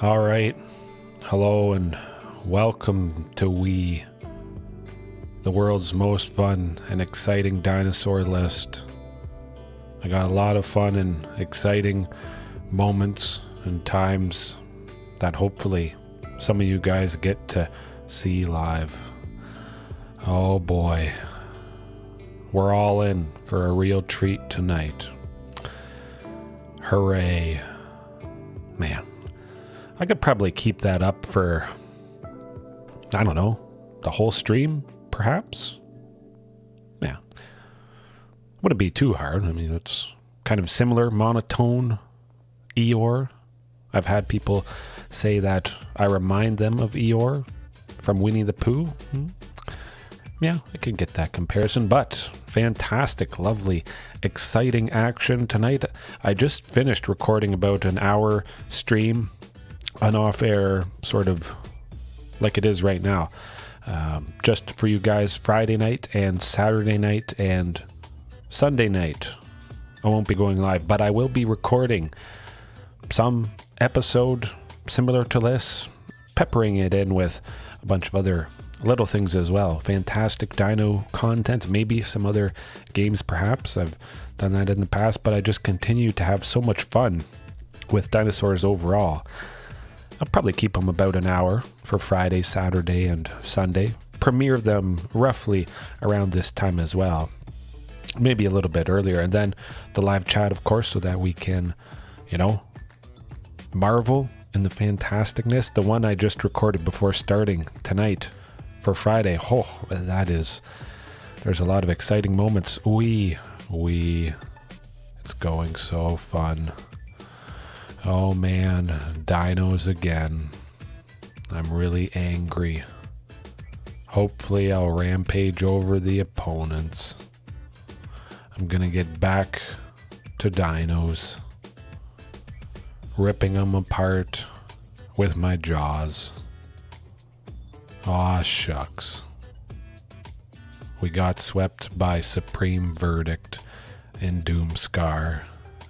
All right. Hello and welcome to WEEEEE, the world's most fun and exciting dinosaur list. I got a lot of fun and exciting moments and times that hopefully some of you guys get to see live. Oh boy. We're all in for a real treat tonight. Hooray. Man, I could probably keep that up for, I don't know, the whole stream, perhaps? Yeah. Wouldn't be too hard. I mean, it's kind of similar, monotone, Eeyore. I've had people say that I remind them of Eeyore from Winnie the Pooh. Yeah, I can get that comparison, but fantastic, lovely, exciting action tonight. I just finished recording about an hour stream, an off-air sort of like it is right now, just for you guys Friday night and Saturday night and Sunday night. I won't be going live, but I will be recording some episode similar to this, peppering it in with a bunch of other little things as well. Fantastic dino content, maybe some other games perhaps. I've done that in the past, but I just continue to have so much fun with dinosaurs overall. I'll probably keep them about an hour for Friday, Saturday, and Sunday. Premiere them roughly around this time as well. Maybe a little bit earlier. And then the live chat, of course, so that we can, you know, marvel in the fantasticness. The one I just recorded before starting tonight for Friday. Oh, there's a lot of exciting moments. It's going so fun. Oh man, dinos again. I'm really angry. Hopefully I'll rampage over the opponents. I'm gonna get back to dinos, ripping them apart with my jaws. Aw, shucks. We got swept by Supreme Verdict and Doomscar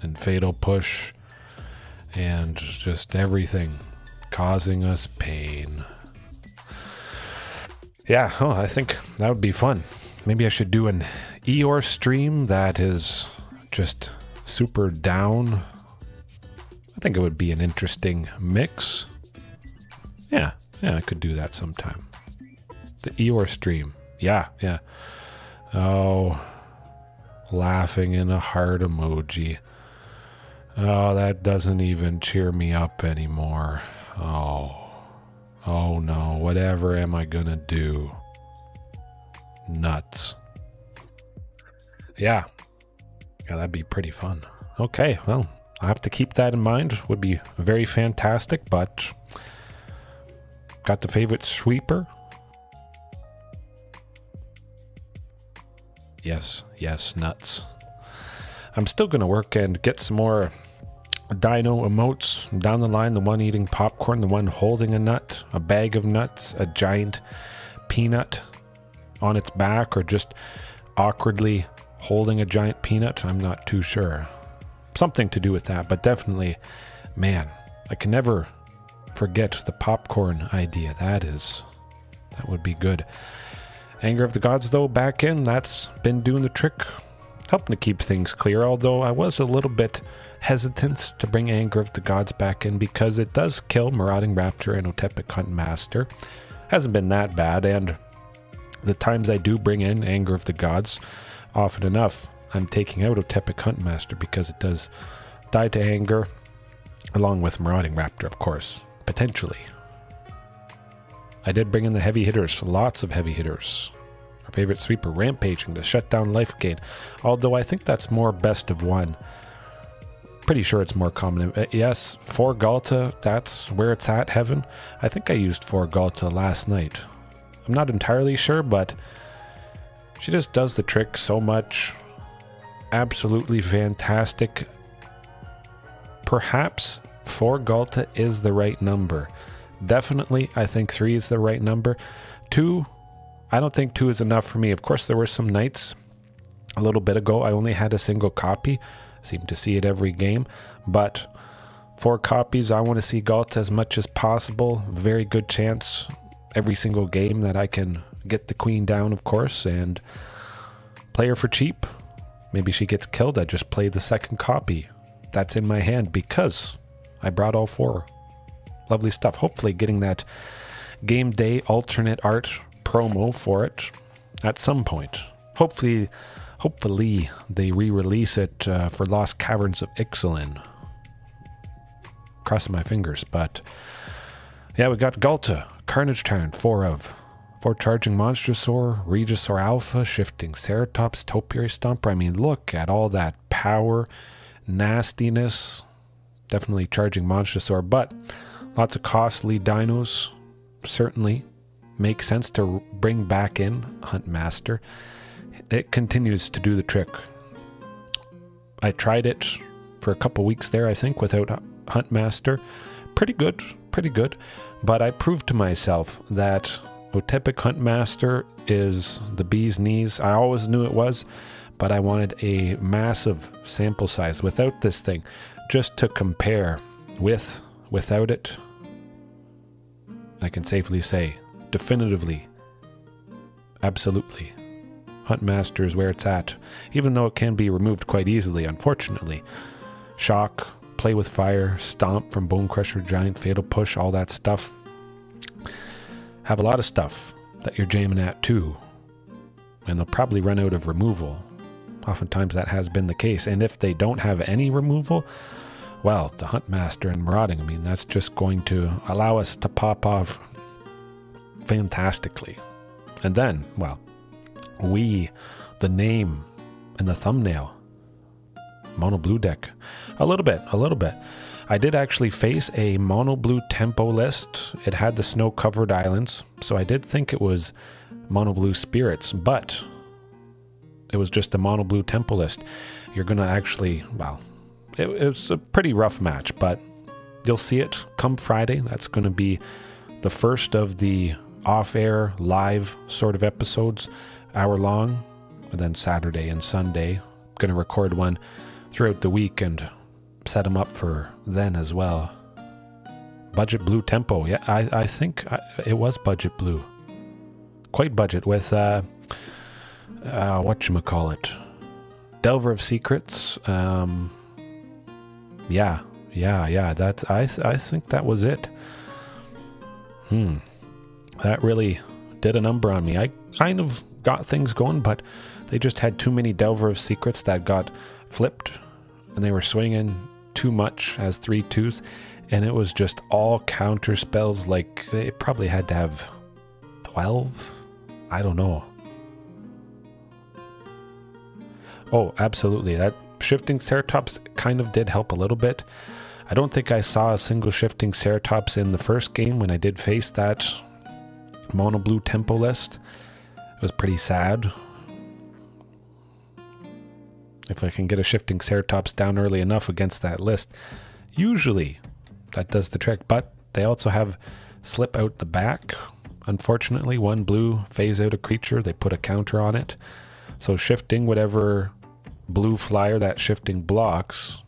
and Fatal Push and just everything causing us pain. Yeah, I think that would be fun. Maybe I should do an Eeyore stream that is just super down. I think it would be an interesting mix. Yeah, I could do that sometime. The Eeyore stream. Yeah. Oh, laughing in a heart emoji. Oh, that doesn't even cheer me up anymore. Oh no, whatever am I gonna do? Nuts. Yeah, that'd be pretty fun. Okay, well, I have to keep that in mind. Would be very fantastic, but got the favorite sweeper. Yes, nuts. I'm still going to work and get some more dino emotes down the line. The one eating popcorn, the one holding a nut, a bag of nuts, a giant peanut on its back, or just awkwardly holding a giant peanut. I'm not too sure. Something to do with that, but definitely, man, I can never forget the popcorn idea. That would be good. Anger of the Gods, though, back in. That's been doing the trick, helping to keep things clear, although I was a little bit hesitant to bring Anger of the Gods back in because it does kill Marauding Raptor and Otepec Huntmaster. Hasn't been that bad, and the times I do bring in Anger of the Gods, often enough, I'm taking out Otepec Huntmaster because it does die to Anger, along with Marauding Raptor, of course, potentially. I did bring in the heavy hitters, lots of heavy hitters. Our favorite sweeper, rampaging to shut down life gain, although I think that's more best of one. Pretty sure it's more common. Yes, 4 Ghalta, that's where it's at, Heaven. I think I used 4 Ghalta last night. I'm not entirely sure, but she just does the trick so much. Absolutely fantastic. Perhaps 4 Ghalta is the right number. Definitely, I think 3 is the right number. 2, I don't think 2 is enough for me. Of course, there were some nights a little bit ago I only had a single copy. Seem to see it every game. But 4 copies. I want to see Ghalta as much as possible. Very good chance every single game that I can get the queen down, of course, and play her for cheap. Maybe she gets killed. I just play the second copy. That's in my hand because I brought all 4. Lovely stuff. Hopefully getting that game day alternate art promo for it at some point. Hopefully they re-release it for Lost Caverns of Ixalan. Crossing my fingers, but yeah, we got Ghalta, Carnage Tyrant, 4 Charging Monstrosaur, Regisaur Alpha, Shifting Ceratops, Topiary Stomper. I mean, look at all that power, nastiness. Definitely Charging Monstrosaur, but lots of costly dinos. Certainly makes sense to bring back in Huntmaster. It continues to do the trick. I tried it for a couple weeks there, I think, without Huntmaster. Pretty good. But I proved to myself that Otepec Huntmaster is the bee's knees. I always knew it was, but I wanted a massive sample size without this thing, just to compare without it. I can safely say, definitively, absolutely, Huntmaster is where it's at, even though it can be removed quite easily, unfortunately. Shock, Play with Fire, Stomp from Bone Crusher Giant, Fatal Push, all that stuff. Have a lot of stuff that you're jamming at too, and they'll probably run out of removal. Oftentimes that has been the case, and if they don't have any removal, well, the Huntmaster and Marauding, I mean, that's just going to allow us to pop off fantastically. And then, well, the name and the thumbnail, mono blue deck. A little bit. I did actually face a mono blue tempo list. It had the snow covered islands, so I did think it was mono blue spirits, but it was just a mono blue tempo list. You're gonna actually, well, it was a pretty rough match, but you'll see it come Friday. That's gonna be the first of the off-air live sort of episodes, hour long, and then Saturday and Sunday. Gonna record one throughout the week and set them up for then as well. Budget blue tempo. Yeah, I think it was budget blue. Quite budget with, whatchamacallit, Delver of Secrets. Yeah, that's, I think that was it. That really did a number on me. I kind of got things going, but they just had too many Delver of Secrets that got flipped, and they were swinging too much as 3/2s, and it was just all counter spells. Like, they probably had to have 12. I don't know. Oh, absolutely. That Shifting Ceratops kind of did help a little bit. I don't think I saw a single Shifting Ceratops in the first game when I did face that mono blue tempo list. It was pretty sad. If I can get a Shifting Ceratops down early enough against that list, usually that does the trick. But they also have Slip Out the Back. Unfortunately, 1 blue, phase out a creature, they put a counter on it. So shifting whatever blue flyer that shifting blocks,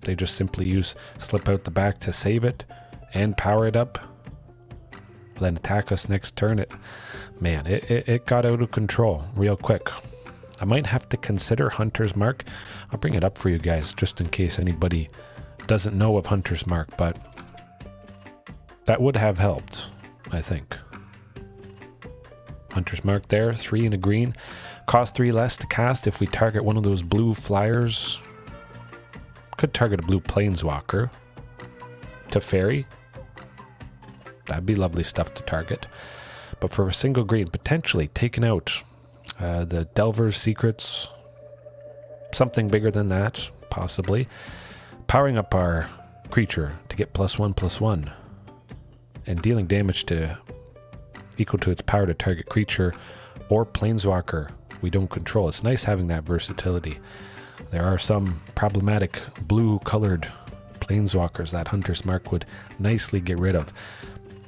they just simply use Slip Out the Back to save it and power it up, then attack us next turn. It got out of control real quick. I might have to consider Hunter's Mark. I'll bring it up for you guys just in case anybody doesn't know of Hunter's Mark, but that would have helped, I think. Hunter's Mark there, 3 and a green. Cost 3 less to cast if we target one of those blue flyers. Could target a blue planeswalker. Teferi. That'd be lovely stuff to target. But for a single green, potentially taking out the Delver's Secrets, something bigger than that, possibly. Powering up our creature to get +1/+1. And dealing damage to equal to its power to target creature or planeswalker we don't control. It's nice having that versatility. There are some problematic blue-colored planeswalkers that Hunter's Mark would nicely get rid of.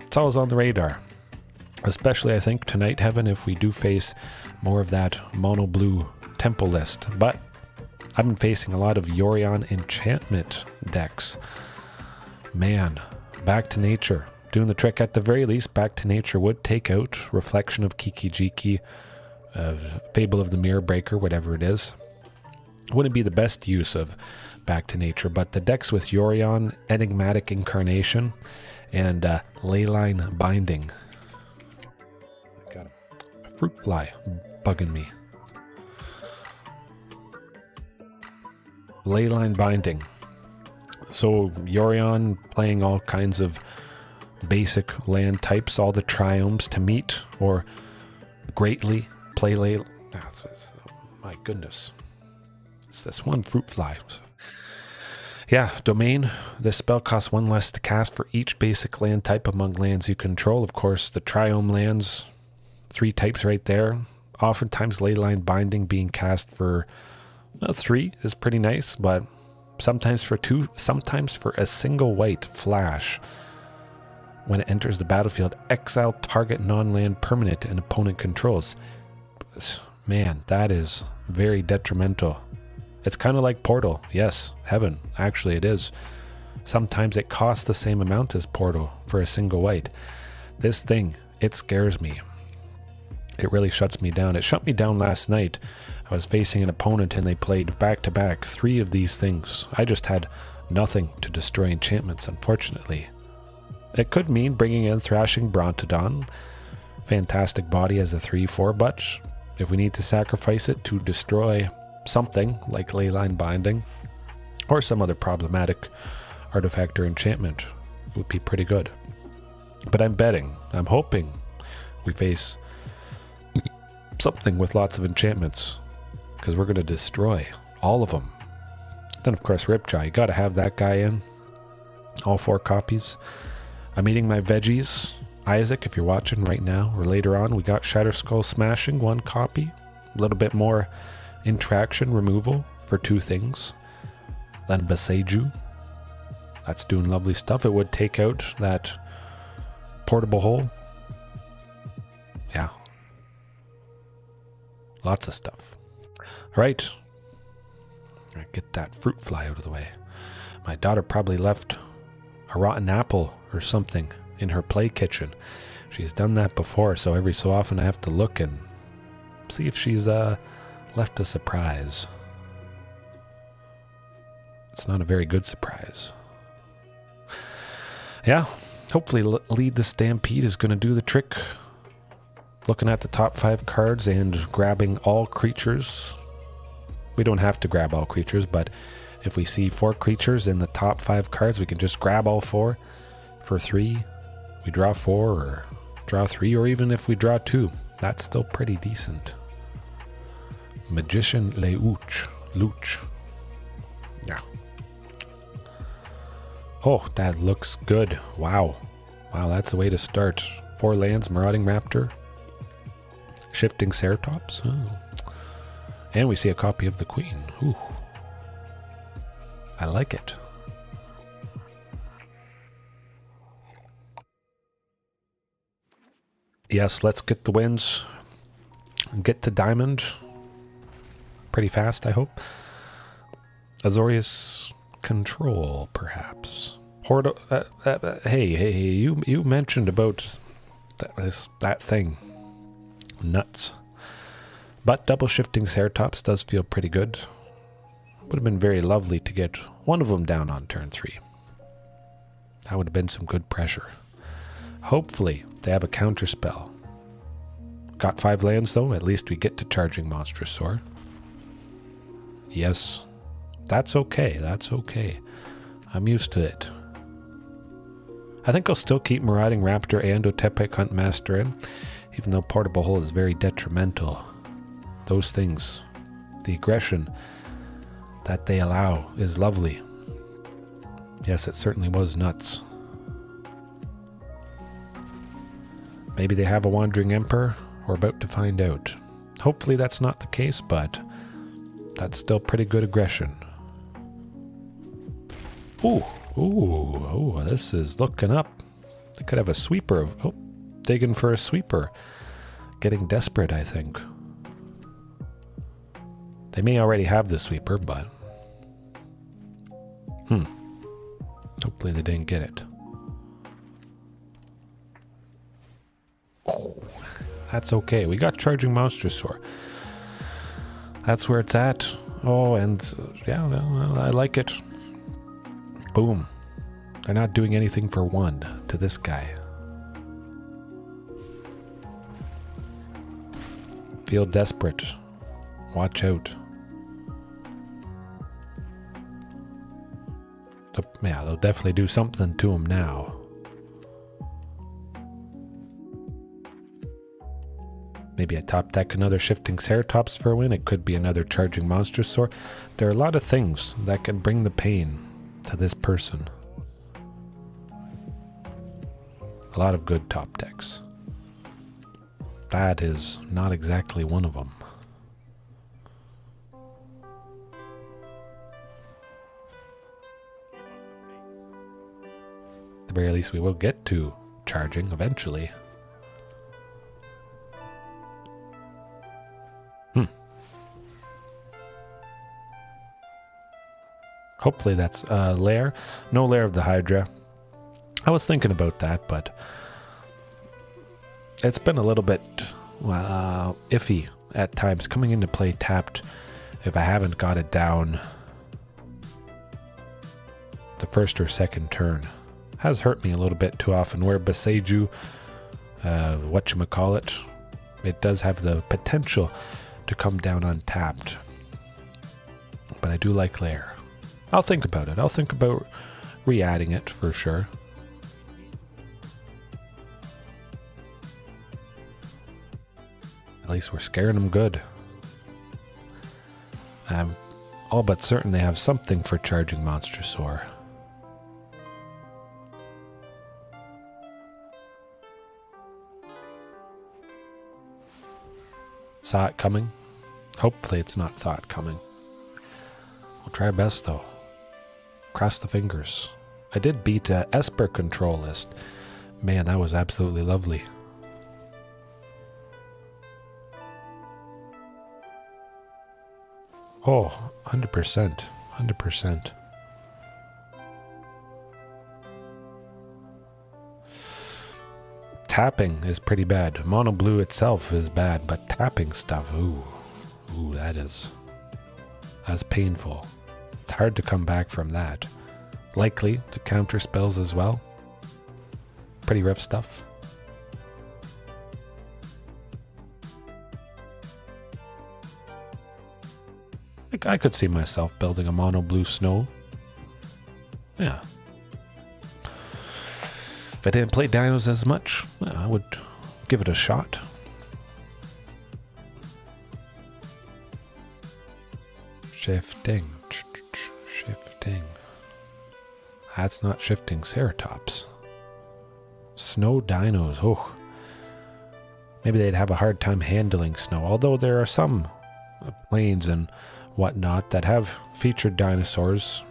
It's always on the radar. Especially, I think, tonight, Heaven, if we do face more of that mono blue tempo list. But I've been facing a lot of Yorion enchantment decks. Man, Back to Nature. Doing the trick at the very least. Back to Nature would take out Reflection of Kiki-Jiki, Fable of the Mirror Breaker, whatever it is. Wouldn't be the best use of Back to Nature, but the decks with Yorion, Enigmatic Incarnation, and Leyline Binding. I got a fruit fly bugging me. Leyline Binding. So Yorion playing all kinds of basic land types, all the triomes to meet, or greatly play my goodness. It's this one fruit fly. Yeah, Domain. This spell costs 1 less to cast for each basic land type among lands you control. Of course, the triome lands, 3 types right there. Oftentimes, Leyline Binding being cast for 3 is pretty nice, but sometimes for 2, sometimes for a single white flash. When it enters the battlefield, exile target non-land permanent and opponent controls. Man, that is very detrimental. It's kind of like Portal. Yes, Heaven. Actually, it is. Sometimes it costs the same amount as Portal for a single white. This thing, it scares me. It really shuts me down. It shut me down last night. I was facing an opponent and they played back-to-back 3 of these things. I just had nothing to destroy enchantments, unfortunately. It could mean bringing in Thrashing Brontodon. Fantastic body as a 3/4, but if we need to sacrifice it to destroy something like Leyline Binding or some other problematic artifact or enchantment, it would be pretty good. But I'm betting, I'm hoping we face something with lots of enchantments, because we're going to destroy all of them. Then of course Ripjaw, you got to have that guy in. All 4 copies. I'm eating my veggies. Isaac, if you're watching right now or later on, we got Shatterskull Smashing, 1 copy. A little bit more interaction removal for 2 things. Then Boseiju. That's doing lovely stuff. It would take out that portable hole. Yeah. Lots of stuff. All right. Get that fruit fly out of the way. My daughter probably left a rotten apple or something in her play kitchen. She's done that before, so every so often I have to look and see if she's left a surprise. It's not a very good surprise. Yeah, hopefully Lead the Stampede is going to do the trick. Looking at the top 5 cards and grabbing all creatures. We don't have to grab all creatures, but if we see 4 creatures in the top 5 cards, we can just grab all 4 for 3. We draw 4 or draw 3, or even if we draw 2, that's still pretty decent. Magician Leuch. Yeah. Oh, that looks good. Wow. Wow, that's the way to start. 4 lands, Marauding Raptor. Shifting Ceratops. Oh. And we see a copy of the Queen. Ooh. I like it. Yes, let's get the wins. Get to Diamond. Pretty fast, I hope. Azorius Control, perhaps. Hey, you mentioned about that thing. Nuts. But double Shifting Ceratops does feel pretty good. Would have been very lovely to get one of them down on turn 3. That would have been some good pressure. Hopefully they have a counter spell. Got 5 lands though, at least we get to Charging Monstrosaur. Yes, that's okay, that's okay. I'm used to it. I think I'll still keep Marauding Raptor and Otepec Huntmaster in, even though Portable Hole is very detrimental. Those things, the aggression that they allow is lovely. Yes, it certainly was nuts. Maybe they have a Wandering Emperor. We're about to find out. Hopefully that's not the case, but that's still pretty good aggression. Ooh, this is looking up. They could have a sweeper. Oh, digging for a sweeper. Getting desperate, I think. They may already have the sweeper, but... Hopefully they didn't get it. Oh, that's okay. We got Charging Monstrosaur. That's where it's at. Oh, and yeah, well, I like it. Boom. They're not doing anything for one to this guy. Feel desperate. Watch out. Yeah, they'll definitely do something to him now. Maybe I top deck another Shifting Ceratops for a win. It could be another Charging Monstrosaur. There are a lot of things that can bring the pain to this person. A lot of good top decks. That is not exactly one of them. At the very least, we will get to charging eventually. Hopefully that's Lair. No Lair of the Hydra. I was thinking about that, but it's been a little bit iffy at times coming into play tapped if I haven't got it down the first or second turn. Has hurt me a little bit too often. Where Boseiju, whatchamacallit, it does have the potential to come down untapped. But I do like Lair. I'll think about it. I'll think about re-adding it for sure. At least we're scaring them good. I'm all but certain they have something for Charging Monstrosaur. Saw it coming? Hopefully it's not saw it coming. We'll try our best though. Cross the fingers. I did beat Esper Control list. Man, that was absolutely lovely. Oh, 100%. 100%. Tapping is pretty bad. Mono blue itself is bad, but tapping stuff, ooh, that's painful. It's hard to come back from that. Likely to counter spells as well. Pretty rough stuff. I could see myself building a mono blue snow. Yeah. If I didn't play dinos as much, I would give it a shot. Shifting. Shifting. That's not Shifting Ceratops. Snow dinos. Oh. Maybe they'd have a hard time handling snow. Although there are some plains and whatnot that have featured dinosaurs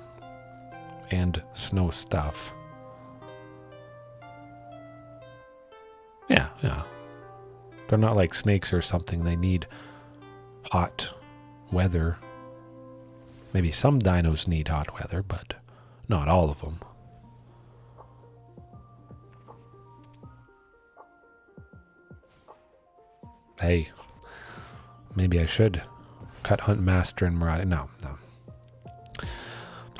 and snow stuff. Yeah. They're not like snakes or something. They need hot weather. Maybe some dinos need hot weather, but not all of them. Hey, maybe I should cut Huntmaster and Marauding. No.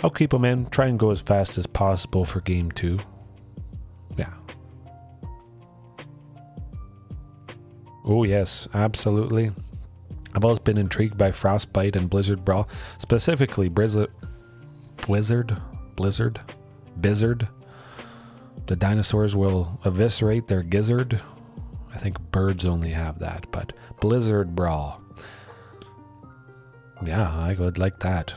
I'll keep them in. Try and go as fast as possible for game 2. Yeah. Oh yes, absolutely. I've always been intrigued by Frostbite and Blizzard Brawl, specifically Blizzard. The dinosaurs will eviscerate their gizzard. I think birds only have that, but Blizzard Brawl. Yeah, I would like that.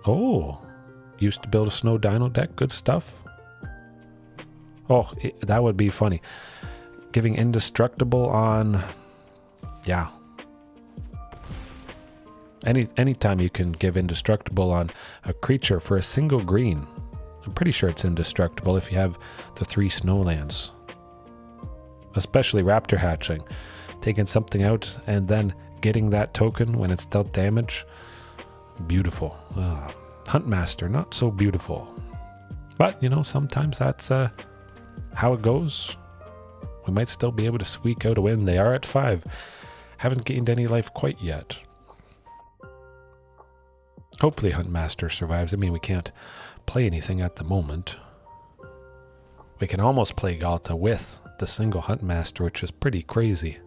Oh, used to build a snow dino deck. Good stuff. Oh, that would be funny. Giving indestructible on... Yeah. Anytime you can give indestructible on a creature for a single green. I'm pretty sure it's indestructible if you have the 3 snowlands. Especially Raptor hatching. Taking something out and then getting that token when it's dealt damage. Beautiful. Oh, Huntmaster, not so beautiful. But, you know, sometimes that's how it goes. We might still be able to squeak out a win. They are at 5. Haven't gained any life quite yet. Hopefully Huntmaster survives. I mean, we can't play anything at the moment. We can almost play Ghalta with the single Huntmaster, which is pretty crazy.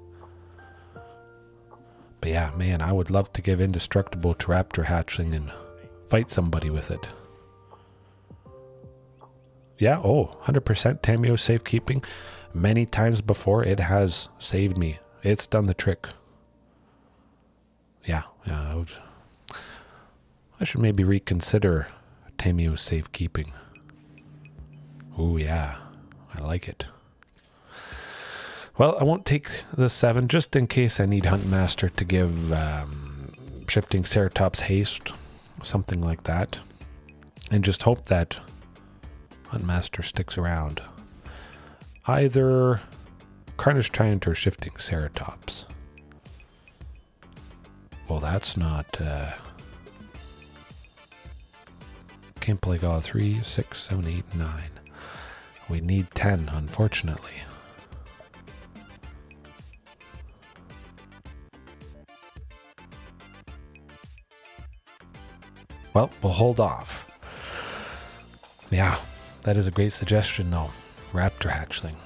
But yeah, man, I would love to give Indestructible to Raptor Hatchling and fight somebody with it. Yeah, 100% Tameo safekeeping. Many times before, it has saved me. It's done the trick. Yeah, I should maybe reconsider Tameo safekeeping. Oh yeah, I like it. Well, I won't take the 7 just in case I need Huntmaster to give Shifting Ceratops haste, something like that. And just hope that Huntmaster sticks around. Either Carnage Tyrant or Shifting Ceratops. Well, that's not... can't play all 3, 6, 7, 8, 9. We need 10, unfortunately. Well, we'll hold off. Yeah, that is a great suggestion, though. Raptor Hatchling.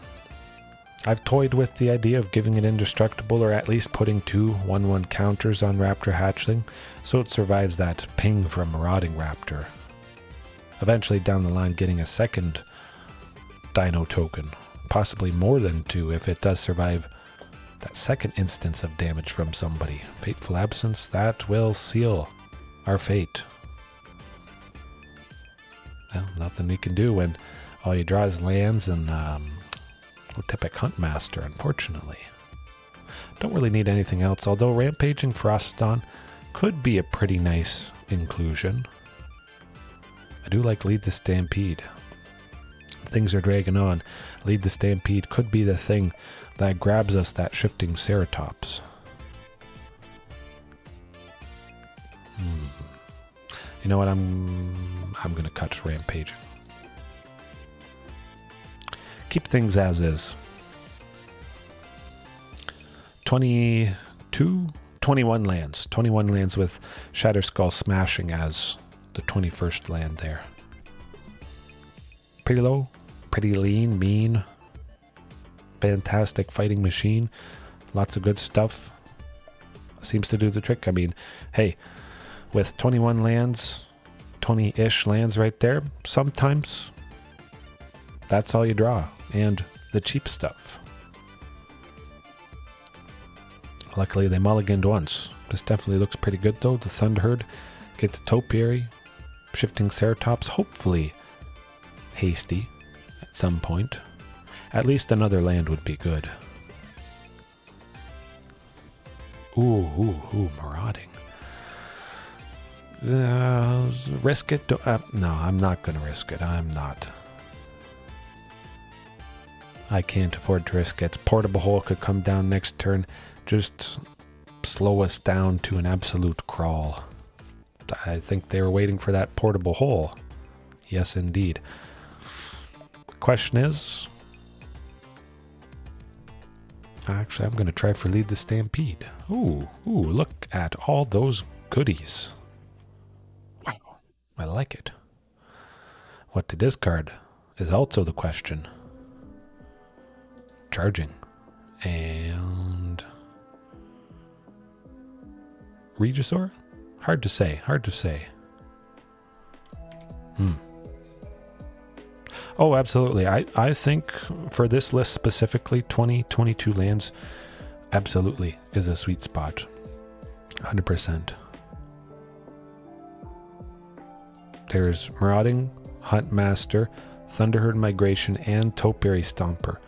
I've toyed with the idea of giving it Indestructible, or at least putting 2 1/1 counters on Raptor Hatchling, so it survives that ping from Marauding Raptor. Eventually down the line getting a second Dino token, possibly more than 2 if it does survive that second instance of damage from somebody. Fateful Absence, that will seal our fate. Well, nothing we can do when all you draw is lands and Otepec Huntmaster, unfortunately. Don't really need anything else, although Rampaging Frostodon could be a pretty nice inclusion. I do like Lead the Stampede. Things are dragging on. Lead the Stampede could be the thing that grabs us that Shifting Ceratops. You know what? I'm going to cut Rampaging. Keep things as is. 21 lands. 21 lands with Shatterskull Smashing as the 21st land there. Pretty low, pretty lean, mean. Fantastic fighting machine. Lots of good stuff. Seems to do the trick. I mean, hey, with 21 lands, 20-ish lands right there, sometimes that's all you draw. And the cheap stuff. Luckily, they mulliganed once. This definitely looks pretty good, though. The Thunderherd, get the Topiary, Shifting Ceratops, hopefully hasty at some point. At least another land would be good. Ooh, Marauding. Risk it? No, I'm not going to risk it. I'm not. I can't afford to risk it. Portable Hole could come down next turn. Just slow us down to an absolute crawl. I think they were waiting for that Portable Hole. Yes, indeed. Question is... Actually, I'm going to try for Lead the Stampede. Ooh, look at all those goodies. Wow, I like it. What to discard is also the question. Charging. And... Regisaur? Hard to say. Oh, absolutely. I think for this list specifically, 22 lands absolutely is a sweet spot. 100%. There's Marauding, Huntmaster, Thunderherd Migration, and Topiary Stomper.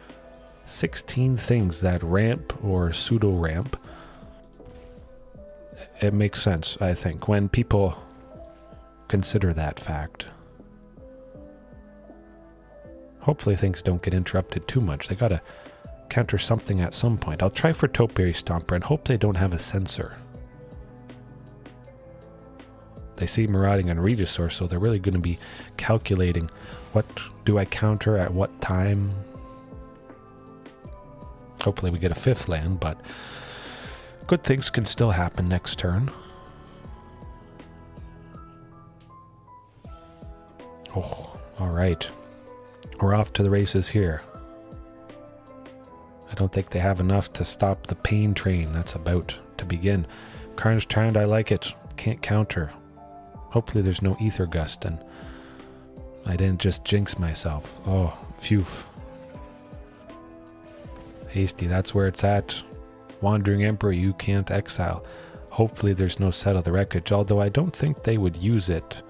16 things that ramp or pseudo-ramp. It makes sense, I think, when people consider that fact. Hopefully things don't get interrupted too much. They gotta counter something at some point. I'll try for Topiary Stomper and hope they don't have a sensor. They see Marauding and Regisaur, so they're really going to be calculating what do I counter at what time. Hopefully we get a 5th land, but good things can still happen next turn. Oh, alright. We're off to the races here. I don't think they have enough to stop the pain train that's about to begin. Carnage Tyrant, I like it. Can't counter. Hopefully there's no Ether Gust and I didn't just jinx myself. Oh, phew. Hasty, that's where it's at. Wandering Emperor, you can't exile. Hopefully there's no Settle the Wreckage, although I don't think they would use it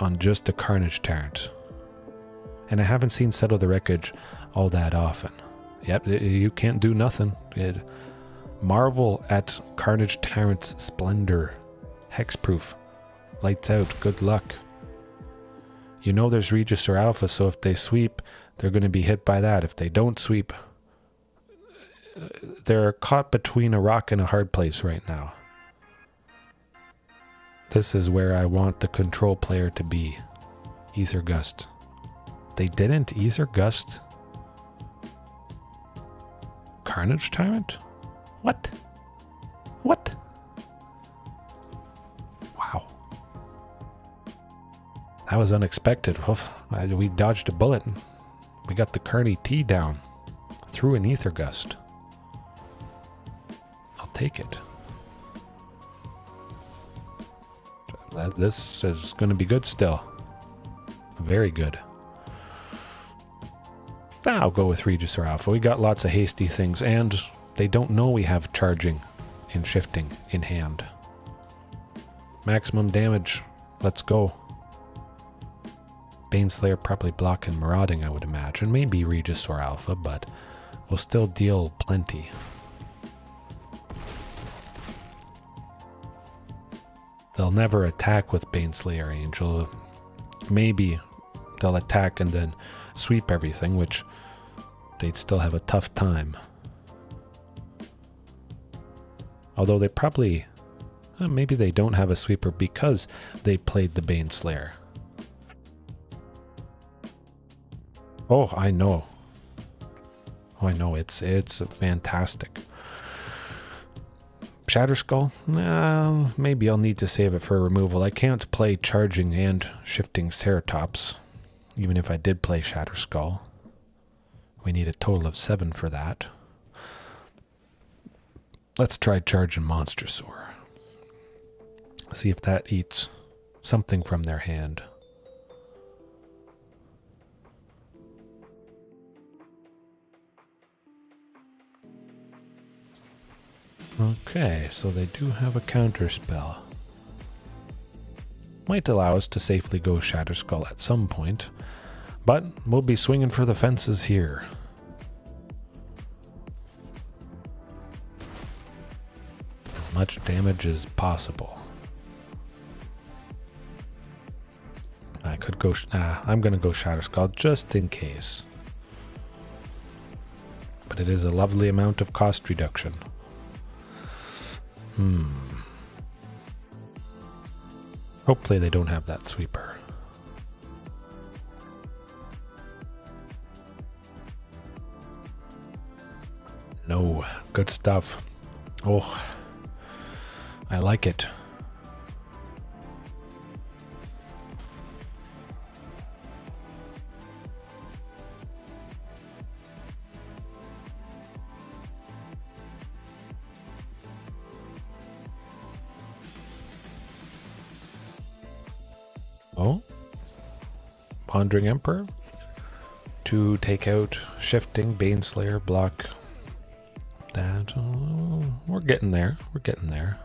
on just a Carnage Tyrant. And I haven't seen Settle the Wreckage all that often. Yep, you can't do nothing. Marvel at Carnage Tyrant's splendor. Hexproof. Lights out. Good luck. You know there's Regisaur Alpha, so if they sweep, they're going to be hit by that. If they don't sweep, they're caught between a rock and a hard place right now. This is where I want the control player to be. Ether Gust. They didn't Ether Gust Carnage Tyrant? What? What? Wow. That was unexpected. Oof. We dodged a bullet. We got the Carney T down through an Ether Gust. I'll take it. This is going to be good still. Very good. I'll go with Regisaur Alpha. We got lots of hasty things, and they don't know we have Charging and Shifting in hand. Maximum damage. Let's go. Baneslayer probably blocking Marauding, I would imagine. Maybe Regisaur Alpha, but we'll still deal plenty. They'll never attack with Baneslayer Angel. Maybe they'll attack and then sweep everything, which they'd still have a tough time. Although they probably... maybe they don't have a sweeper because they played the Baneslayer. Oh, I know. Oh, I know. It's fantastic. Shatterskull? Maybe I'll need to save it for removal. I can't play Charging and Shifting Ceratops, even if I did play Shatterskull. We need a total of 7 for that. Let's try Charging Monstrosaur. See if that eats something from their hand. Okay, so they do have a counter spell. Might allow us to safely go Shatterskull at some point, but we'll be swinging for the fences here. As much damage as possible. I could go... I'm going to go Shatterskull just in case. But it is a lovely amount of cost reduction. Hopefully they don't have that sweeper. No, good stuff. Oh, I like it. Oh, Pondering Emperor to take out Shifting, Baneslayer, block that. Oh, we're getting there. We're getting there.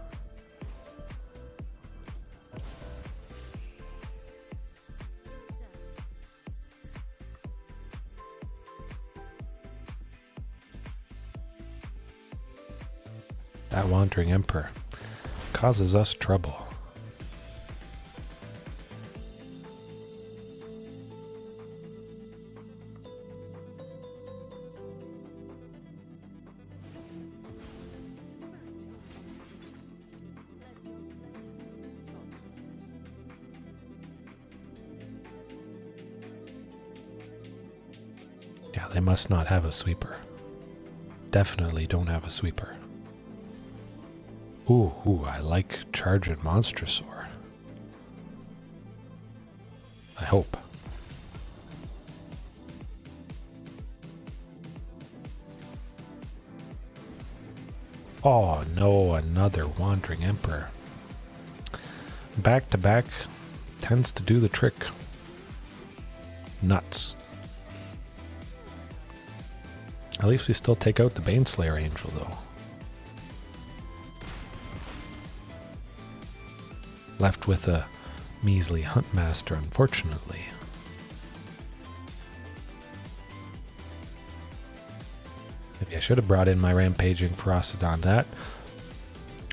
That Wandering Emperor causes us trouble. Yeah, they must not have a sweeper. Definitely don't have a sweeper. Ooh, I like Charging Monstrosaur. I hope. Oh no, another Wandering Emperor. Back to back tends to do the trick. Nuts. At least we still take out the Baneslayer Angel though. Left with a measly Huntmaster, unfortunately. Maybe I should have brought in my Rampaging Ferocidon. That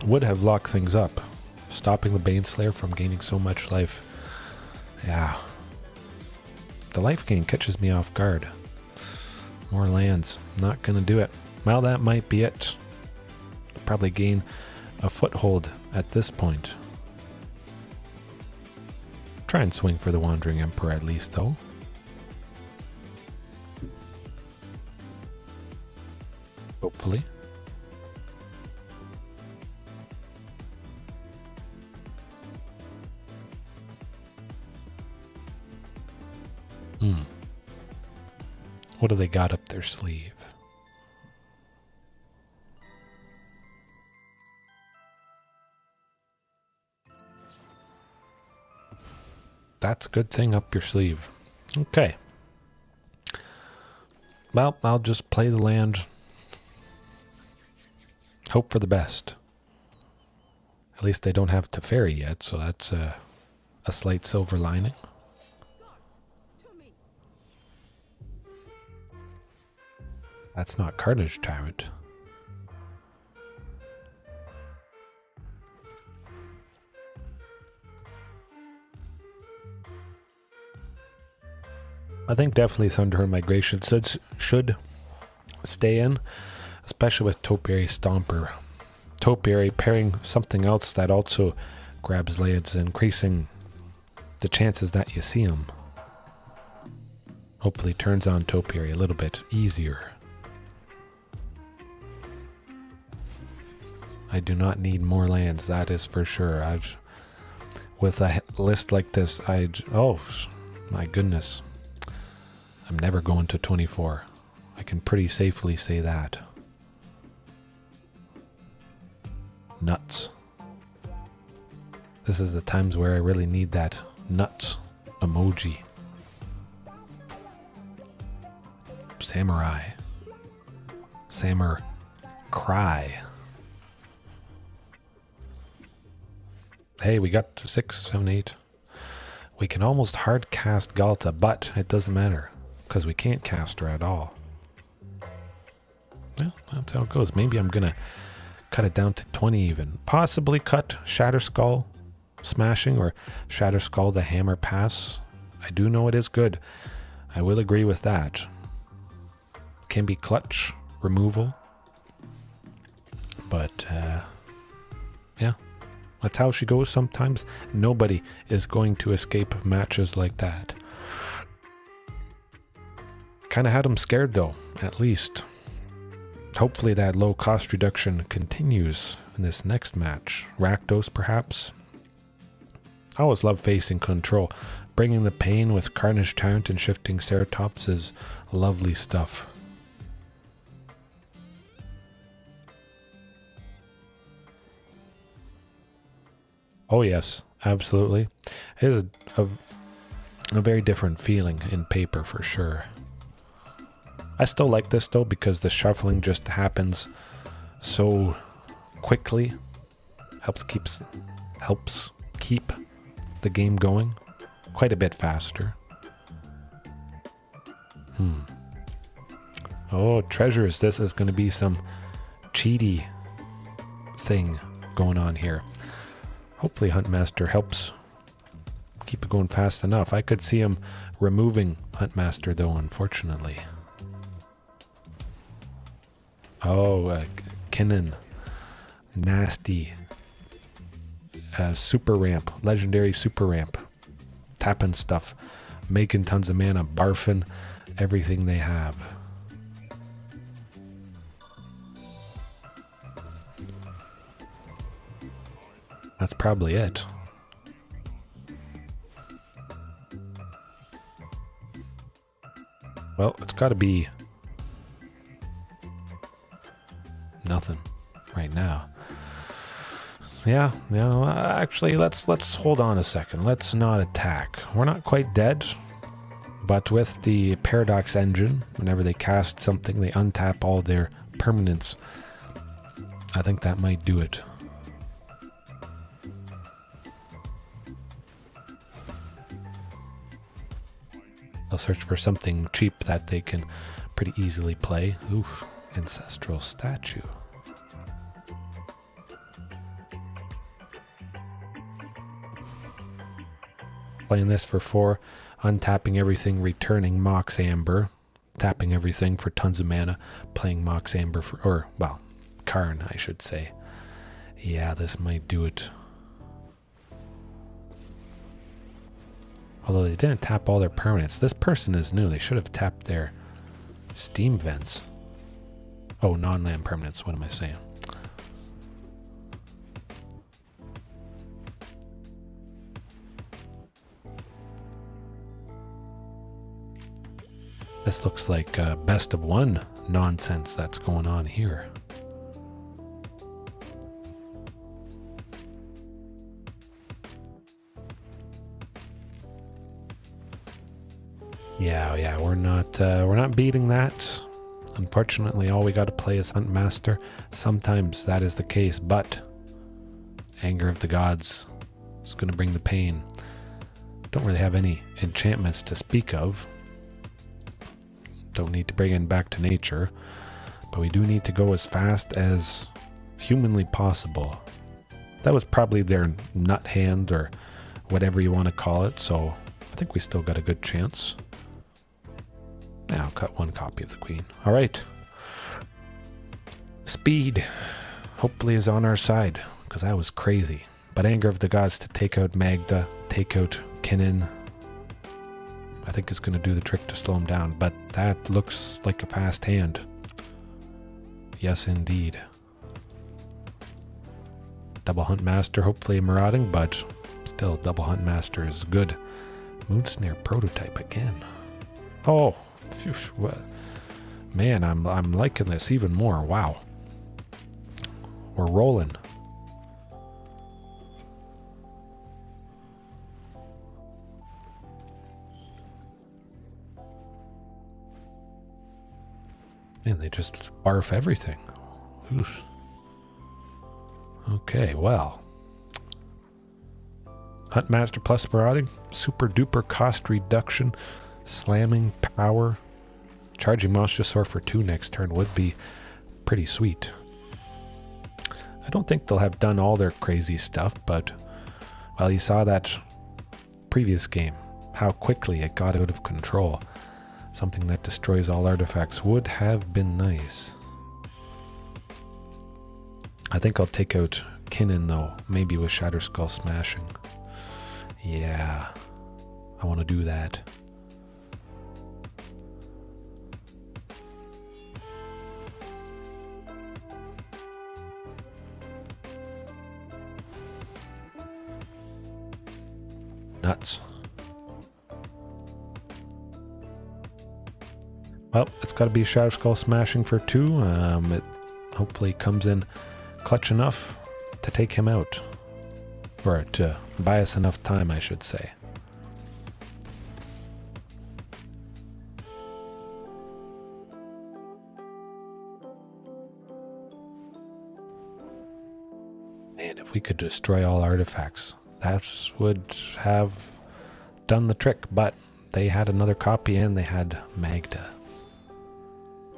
would have locked things up. Stopping the Baneslayer from gaining so much life. Yeah. The life gain catches me off guard. More lands. Not gonna do it. Well, that might be it. Probably gain a foothold at this point. Try and swing for the Wandering Emperor at least, though. Hopefully. What do they got up their sleeve? That's a good thing up your sleeve. Okay. Well, I'll just play the land. Hope for the best. At least they don't have Teferi yet, so that's a slight silver lining. That's not Carnage Tyrant. I think definitely Thunderherd Migration should stay in, especially with Topiary Stomper. Topiary pairing something else that also grabs lands, increasing the chances that you see them. Hopefully turns on Topiary a little bit easier. I do not need more lands, that is for sure. With a list like this, oh my goodness. I'm never going to 24. I can pretty safely say that. Nuts. This is the times where I really need that nuts emoji. Samurai. Samur cry. Hey, we got 6, 7, 8. We can almost hard cast Ghalta, but it doesn't matter. Because we can't cast her at all. Well, that's how it goes. Maybe I'm going to cut it down to 20 even. Possibly cut Shatter Skull Smashing or Shatter Skull the Hammer Pass. I do know it is good. I will agree with that. Can be clutch removal. But, yeah. That's how she goes sometimes. Nobody is going to escape matches like that. Kind of had him scared though, at least. Hopefully that low cost reduction continues in this next match. Rakdos perhaps. I always love facing Control. Bringing the pain with Carnage Tyrant and Shifting Ceratops is lovely stuff. Oh yes, absolutely. It is a very different feeling in paper for sure. I still like this though because the shuffling just happens so quickly. Helps keep the game going quite a bit faster. Oh, treasures. This is going to be some cheaty thing going on here. Hopefully Huntmaster helps keep it going fast enough. I could see him removing Huntmaster though, unfortunately. Oh, Kinnan. Nasty. Super ramp. Legendary super ramp. Tapping stuff. Making tons of mana. Barfing. everything they have. That's probably it. Well, it's got to be nothing right now. Yeah, actually, let's hold on a second. Let's not attack. We're not quite dead, but with the Paradox engine, whenever they cast something, they untap all their permanents. I think that might do it. I'll search for something cheap that they can pretty easily play. Oof, Ancestral Statue. Playing this for 4, untapping everything, returning Mox Amber, tapping everything for tons of mana, playing Mox Amber for, or, well, Karn, I should say. Yeah, this might do it. Although they didn't tap all their permanents. This person is new. They should have tapped their Steam Vents. Oh, non-land permanents. What am I saying? This looks like best of one nonsense that's going on here. Yeah, we're not beating that. Unfortunately, all we got to play is Huntmaster. Sometimes that is the case, but Anger of the Gods is going to bring the pain. Don't really have any enchantments to speak of. Don't need to bring in Back to Nature, but we do need to go as fast as humanly possible. That was probably their nut hand or whatever you want to call it, so I think we still got a good chance. Now, cut 1 copy of the Queen. All right. Speed hopefully is on our side, because that was crazy. But Anger of the Gods to take out Magda, take out Kinnan, I think is going to do the trick to slow him down, but that looks like a fast hand. Yes, indeed. Double Huntmaster, hopefully a Marauding, but still, Double Huntmaster is good. Moonsnare prototype again. Oh, phew, man, I'm liking this even more. Wow. We're rolling. Man, they just barf everything. Oof. Okay, well. Huntmaster plus Marauding, super duper cost reduction, slamming power, charging Monstrosaur for 2 next turn would be pretty sweet. I don't think they'll have done all their crazy stuff, but, well, you saw that previous game, how quickly it got out of control. Something that destroys all artifacts would have been nice. I think I'll take out Kinnan, though, maybe with Shatterskull Smashing. Yeah, I want to do that. Nuts. Well, it's got to be Shatterskull Smashing for 2. It hopefully comes in clutch enough to take him out. Or to buy us enough time, I should say. Man, if we could destroy all artifacts, that would have done the trick. But they had another copy and they had Magda.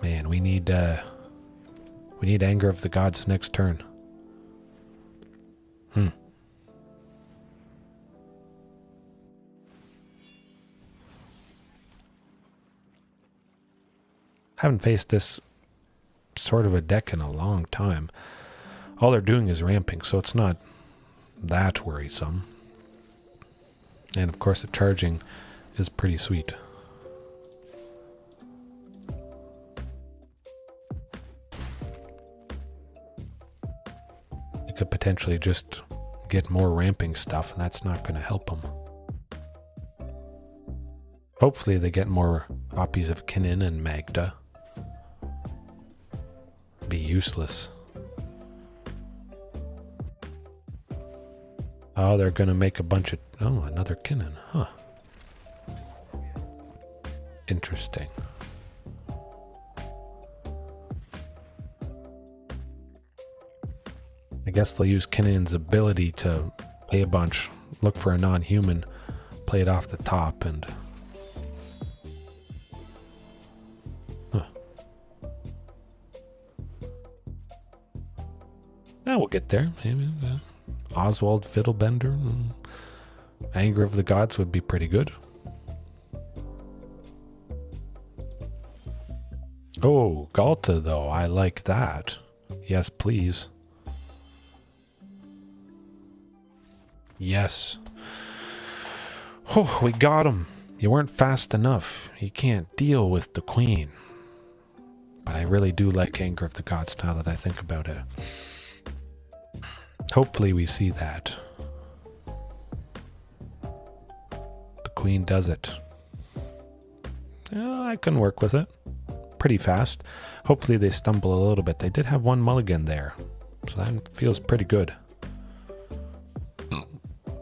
Man, we need Anger of the Gods next turn. Haven't faced this sort of a deck in a long time. All they're doing is ramping, so it's not that worrisome. And of course the charging is pretty sweet. potentially just get more ramping stuff, and that's not going to help them. Hopefully they get more copies of Kinnan and Magda. Be useless. Oh, they're going to make a bunch of... Oh, another Kinnan, huh. Interesting. I guess they'll use Kinnan's ability to pay a bunch, look for a non-human, play it off the top, and... Huh. Yeah, we'll get there. Maybe, Oswald Fiddlebender, Anger of the Gods would be pretty good. Oh, Ghalta though, I like that. Yes, please. Yes. Oh, we got him. You weren't fast enough. You can't deal with the queen. But I really do like Anger of the Gods now that I think about it. Hopefully we see that. The queen does it. I can work with it. Pretty fast. Hopefully they stumble a little bit. They did have one mulligan there, so that feels pretty good.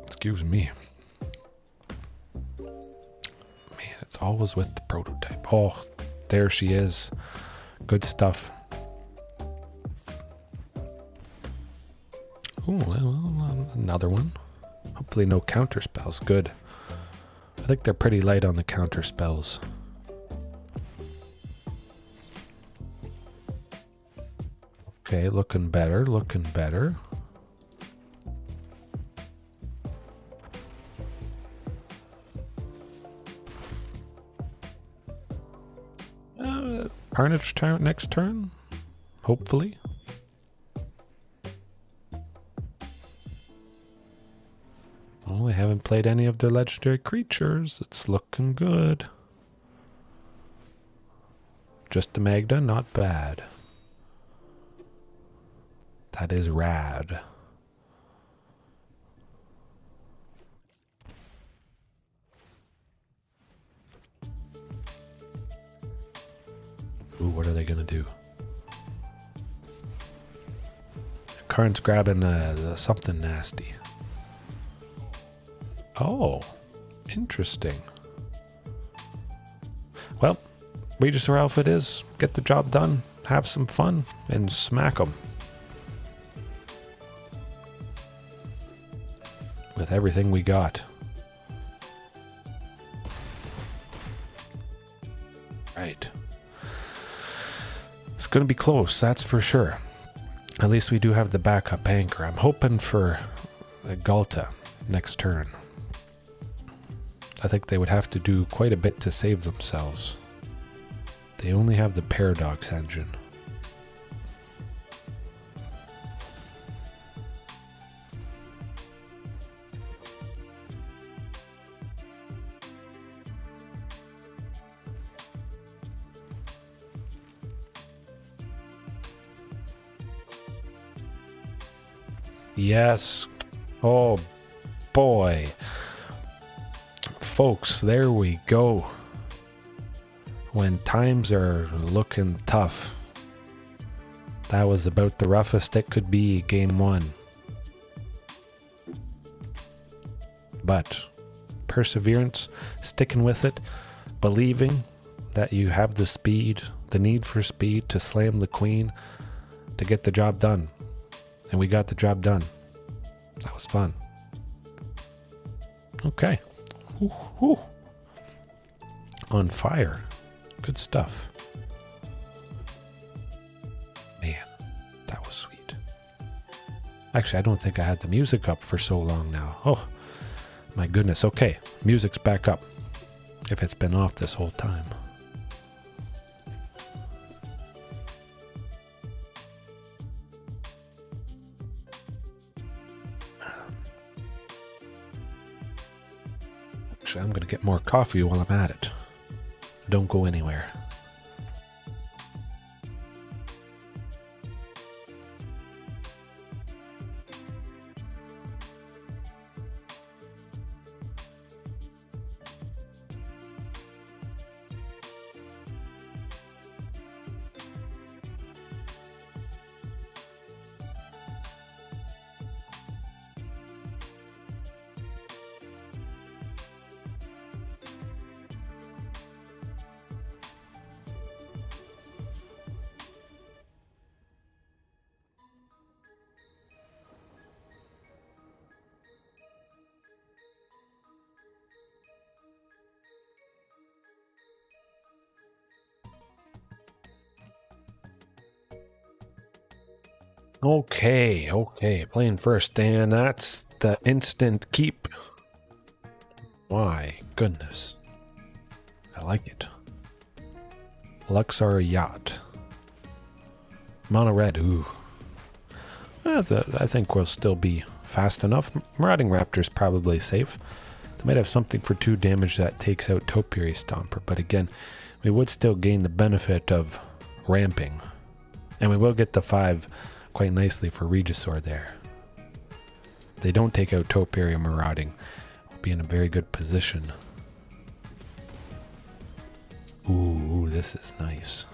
Excuse me. Man, it's always with the prototype. Oh, there she is. Good stuff. Ooh, well, another one. Hopefully no counter spells. Good. I think they're pretty light on the counter spells. Okay, looking better, looking better. Carnage Tyrant next turn? Hopefully. Oh, they haven't played any of their legendary creatures. It's looking good. Just the Magda, not bad. That is rad. Ooh, what are they gonna do? Karn's grabbing something nasty. Oh, interesting. Well, Regisaur Alpha it is. Get the job done, have some fun, and smack them. With everything we got. Right. It's going to be close, that's for sure. At least we do have the backup anchor. I'm hoping for a Ghalta next turn. I think they would have to do quite a bit to save themselves. They only have the Paradox engine. Yes. Oh boy. Folks, there we go. When times are looking tough. That was about the roughest it could be game one. But perseverance, sticking with it, believing that you have the speed, the need for speed to slam the queen, to get the job done. And we got the job done. That was fun. Okay. Ooh, ooh. On fire. Good stuff. Man, that was sweet. Actually, I don't think I had the music up for so long now. Oh, my goodness. Okay, music's back up. If it's been off this whole time. I'm going to get more coffee while I'm at it. Don't go anywhere. Okay, okay, playing first, and that's the instant keep. My goodness. I like it. Luxor Yacht. Mono red, ooh. I think we'll still be fast enough. Marauding Raptor's probably safe. They might have something for 2 damage that takes out Topiary Stomper, but again, we would still gain the benefit of ramping. And we will get the 5 quite nicely for Regisaur there. If they don't take out Topiary or Marauding, we'll be in a very good position. Ooh, this is nice.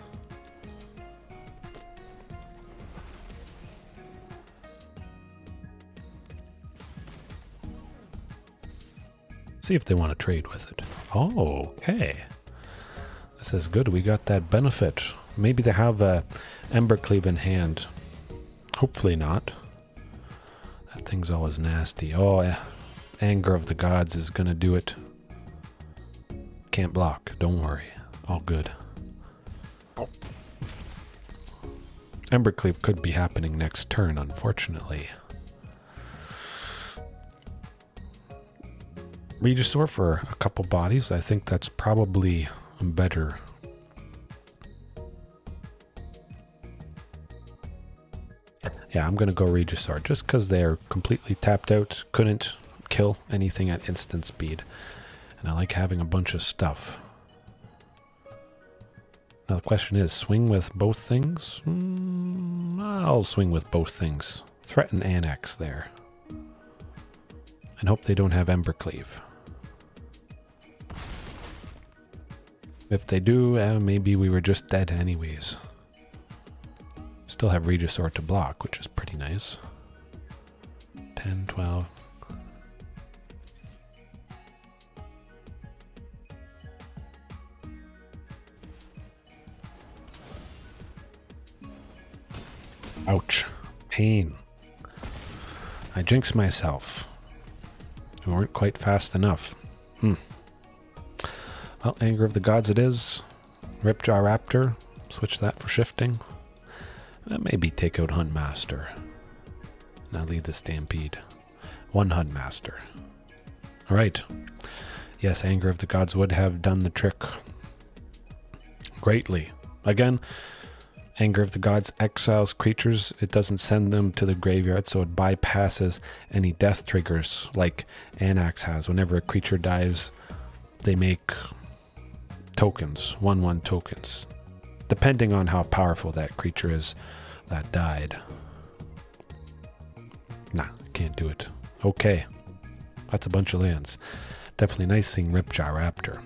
See if they want to trade with it. Oh, okay. This is good. We got that benefit. Maybe they have a Embercleave in hand. Hopefully not. That thing's always nasty. Oh, yeah. Anger of the Gods is going to do it. Can't block. Don't worry. All good. Embercleave could be happening next turn, unfortunately. Regisaur for a couple bodies. I think that's probably better. Yeah, I'm going to go Regisaur just because they're completely tapped out. Couldn't kill anything at instant speed. And I like having a bunch of stuff. Now the question is, swing with both things? I'll swing with both things. Threaten Annex there. And hope they don't have Embercleave. If they do, maybe we were just dead anyways. Still have Regisaur to block, which is pretty nice. 10, 12. Ouch. Pain. I jinxed myself. We weren't quite fast enough. Well, Anger of the Gods it is. Ripjaw Raptor. Switch that for shifting. Maybe take out Huntmaster. Now lead the Stampede. 1 Huntmaster. Alright. Yes, Anger of the Gods would have done the trick greatly. Again, Anger of the Gods exiles creatures. It doesn't send them to the graveyard, so it bypasses any death triggers like Anax has. Whenever a creature dies, they make tokens, 1/1 tokens, depending on how powerful that creature is that died. Nah, can't do it. Okay, that's a bunch of lands. Definitely nice seeing Ripjaw Raptor.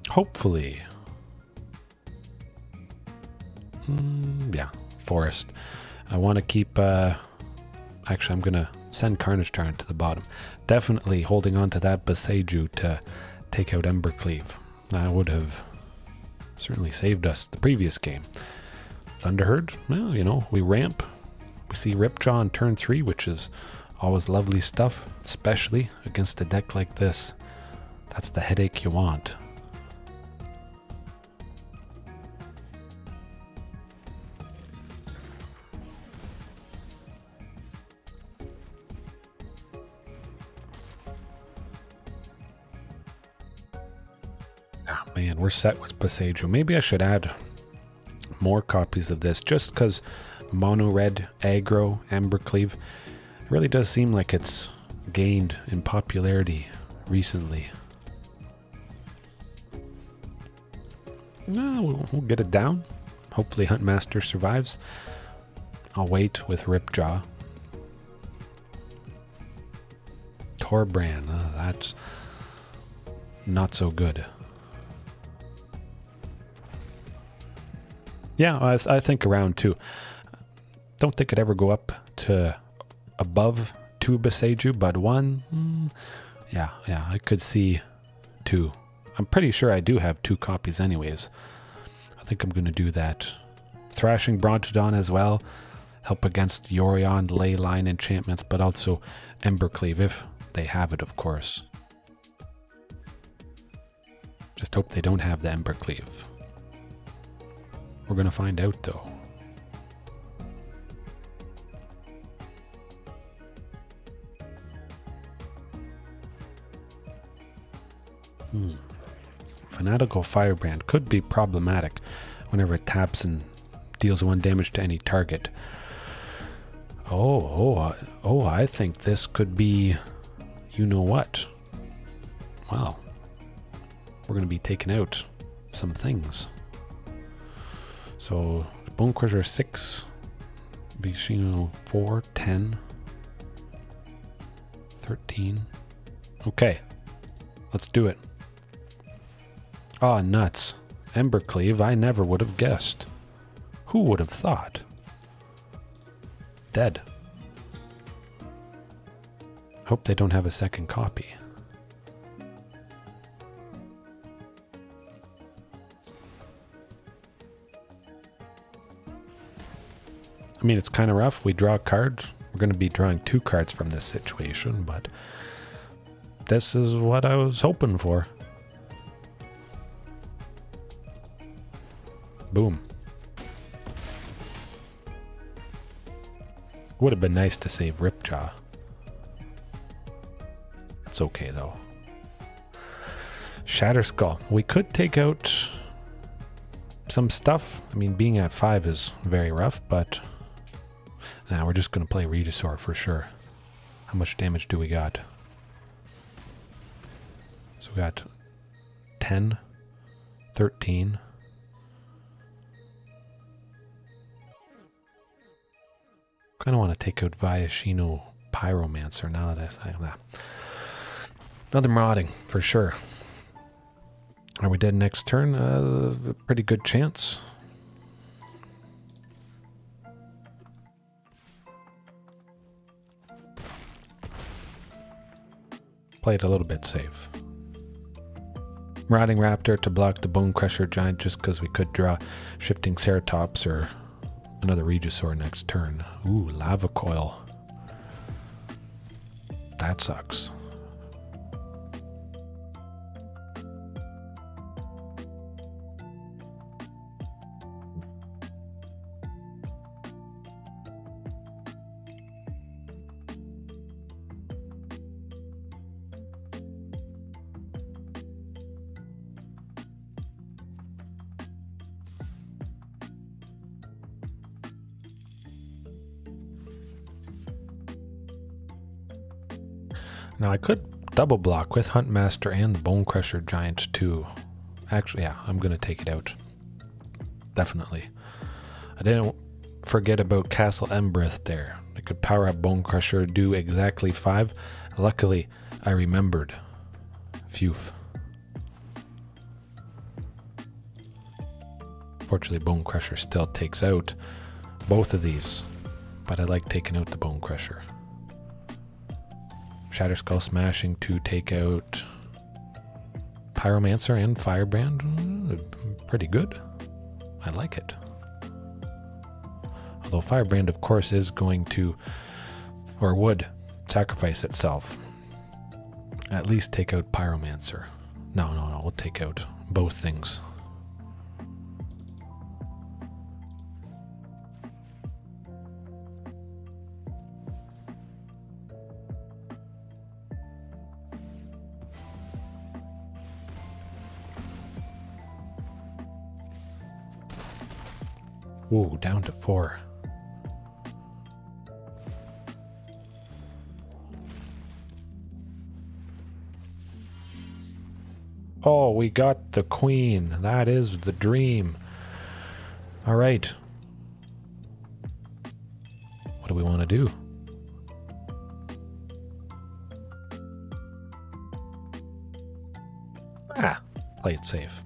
Hopefully. Yeah, Forest. I want to keep... actually, I'm going to send Carnage Tyrant to the bottom. Definitely holding on to that Boseiju to take out Embercleave. That would have certainly saved us the previous game. Thunderherd, well, you know, we ramp. We see Ripjaw on turn 3, which is always lovely stuff, especially against a deck like this. That's the headache you want. Man, we're set with Boseiju. Maybe I should add more copies of this just because mono red, aggro, Embercleave really does seem like it's gained in popularity recently. No, we'll get it down. Hopefully Huntmaster survives. I'll wait with Ripjaw. Torbrand, that's not so good. Yeah, I think around 2. Don't think it'd ever go up to above 2 Boseiju, but 1, yeah, I could see 2. I'm pretty sure I do have 2 copies anyways. I think I'm going to do that. Thrashing Brontodon as well. Help against Yorion, Leyline enchantments, but also Embercleave if they have it, of course. Just hope they don't have the Embercleave. We're going to find out, though. Fanatical Firebrand could be problematic whenever it taps and deals 1 damage to any target. Oh, I think this could be, you know what? Wow. We're going to be taking out some things. So, Bone Crusher 6, Vicino 4, 10, 13. Okay, let's do it. Ah, nuts. Embercleave, I never would have guessed. Who would have thought? Dead. Hope they don't have a second copy. I mean, it's kind of rough. We draw cards. We're going to be drawing 2 cards from this situation, but this is what I was hoping for. Boom. Would have been nice to save Ripjaw. It's okay, though. Shatterskull. We could take out some stuff. I mean, being at 5 is very rough, but now we're just going to play Regisaur for sure. How much damage do we got? So we got 10, 13. Kind of want to take out Viashino Pyromancer now that I say that. Another Marauding for sure. Are we dead next turn? A pretty good chance. Play it a little bit safe. Marauding Raptor to block the Bone Crusher Giant just because we could draw Shifting Ceratops or another Regisaur next turn. Ooh, Lava Coil. That sucks. Now I could double block with Huntmaster and the Bone Crusher Giant too. Actually, yeah, I'm going to take it out. Definitely. I didn't forget about Castle Embereth there. I could power up Bone Crusher, do exactly 5. Luckily, I remembered. Phew. Fortunately, Bone Crusher still takes out both of these, but I like taking out the Bone Crusher. Shatterskull smashing to take out Pyromancer and Firebrand. Pretty good. I like it. Although Firebrand, of course, is going to, or would, sacrifice itself. At least take out Pyromancer. No, we'll take out both things. Ooh, down to 4. Oh, we got the queen. That is the dream. All right. What do we want to do? Play it safe.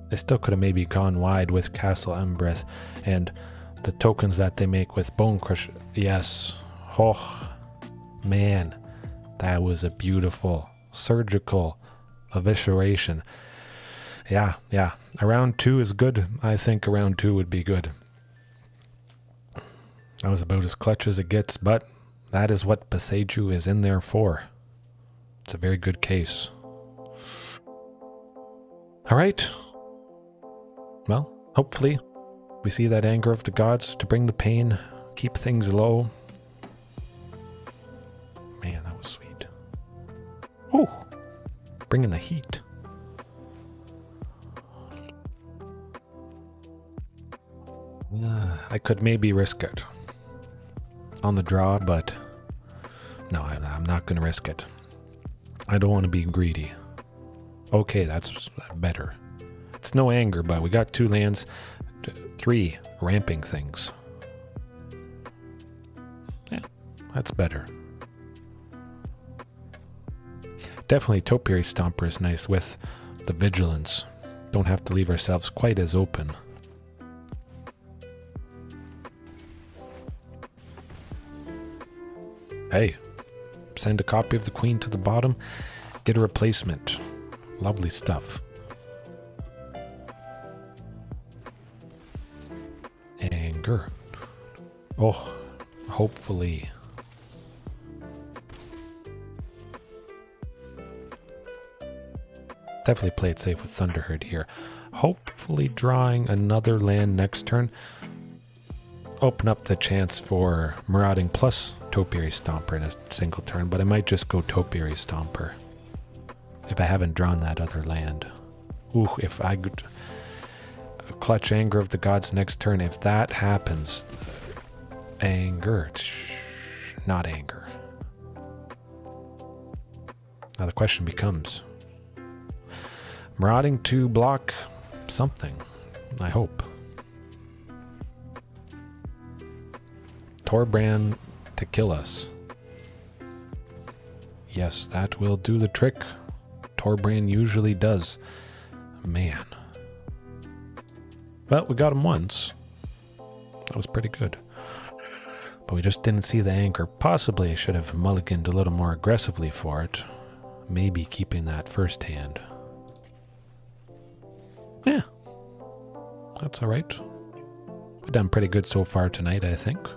They still could have maybe gone wide with Castle Embereth and the tokens that they make with Bone Crusher. Yes. Oh, man. That was a beautiful surgical evisceration. Yeah. A round 2 is good. I think a round 2 would be good. That was about as clutch as it gets, but that is what Boseiju is in there for. It's a very good case. All right. Well, hopefully we see that anger of the gods to bring the pain, keep things low, Bringing the heat. I could maybe risk it on the draw, but no, I'm not going to risk it. I don't want to be greedy. Okay, that's better. It's no anger, but we got 2 lands, 3 ramping things. Yeah, that's better. Definitely Topiary Stomper is nice with the vigilance. Don't have to leave ourselves quite as open. Hey, send a copy of the Queen to the bottom, get a replacement. Lovely stuff. Anger. Oh, hopefully. Definitely play it safe with Thunderherd here. Hopefully drawing another land next turn. Open up the chance for Marauding plus Topiary Stomper in a single turn, but I might just go Topiary Stomper if I haven't drawn that other land. Ooh, if I could clutch Anger of the Gods next turn, if that happens, Anger, not Anger. Now the question becomes, Marauding to block something, I hope. Torbran to kill us. Yes, that will do the trick. Torbran usually does. Man. Well, we got him once. That was pretty good. But we just didn't see the anchor. Possibly I should have mulliganed a little more aggressively for it. Maybe keeping that first hand. Yeah. That's alright. We've done pretty good so far tonight, I think.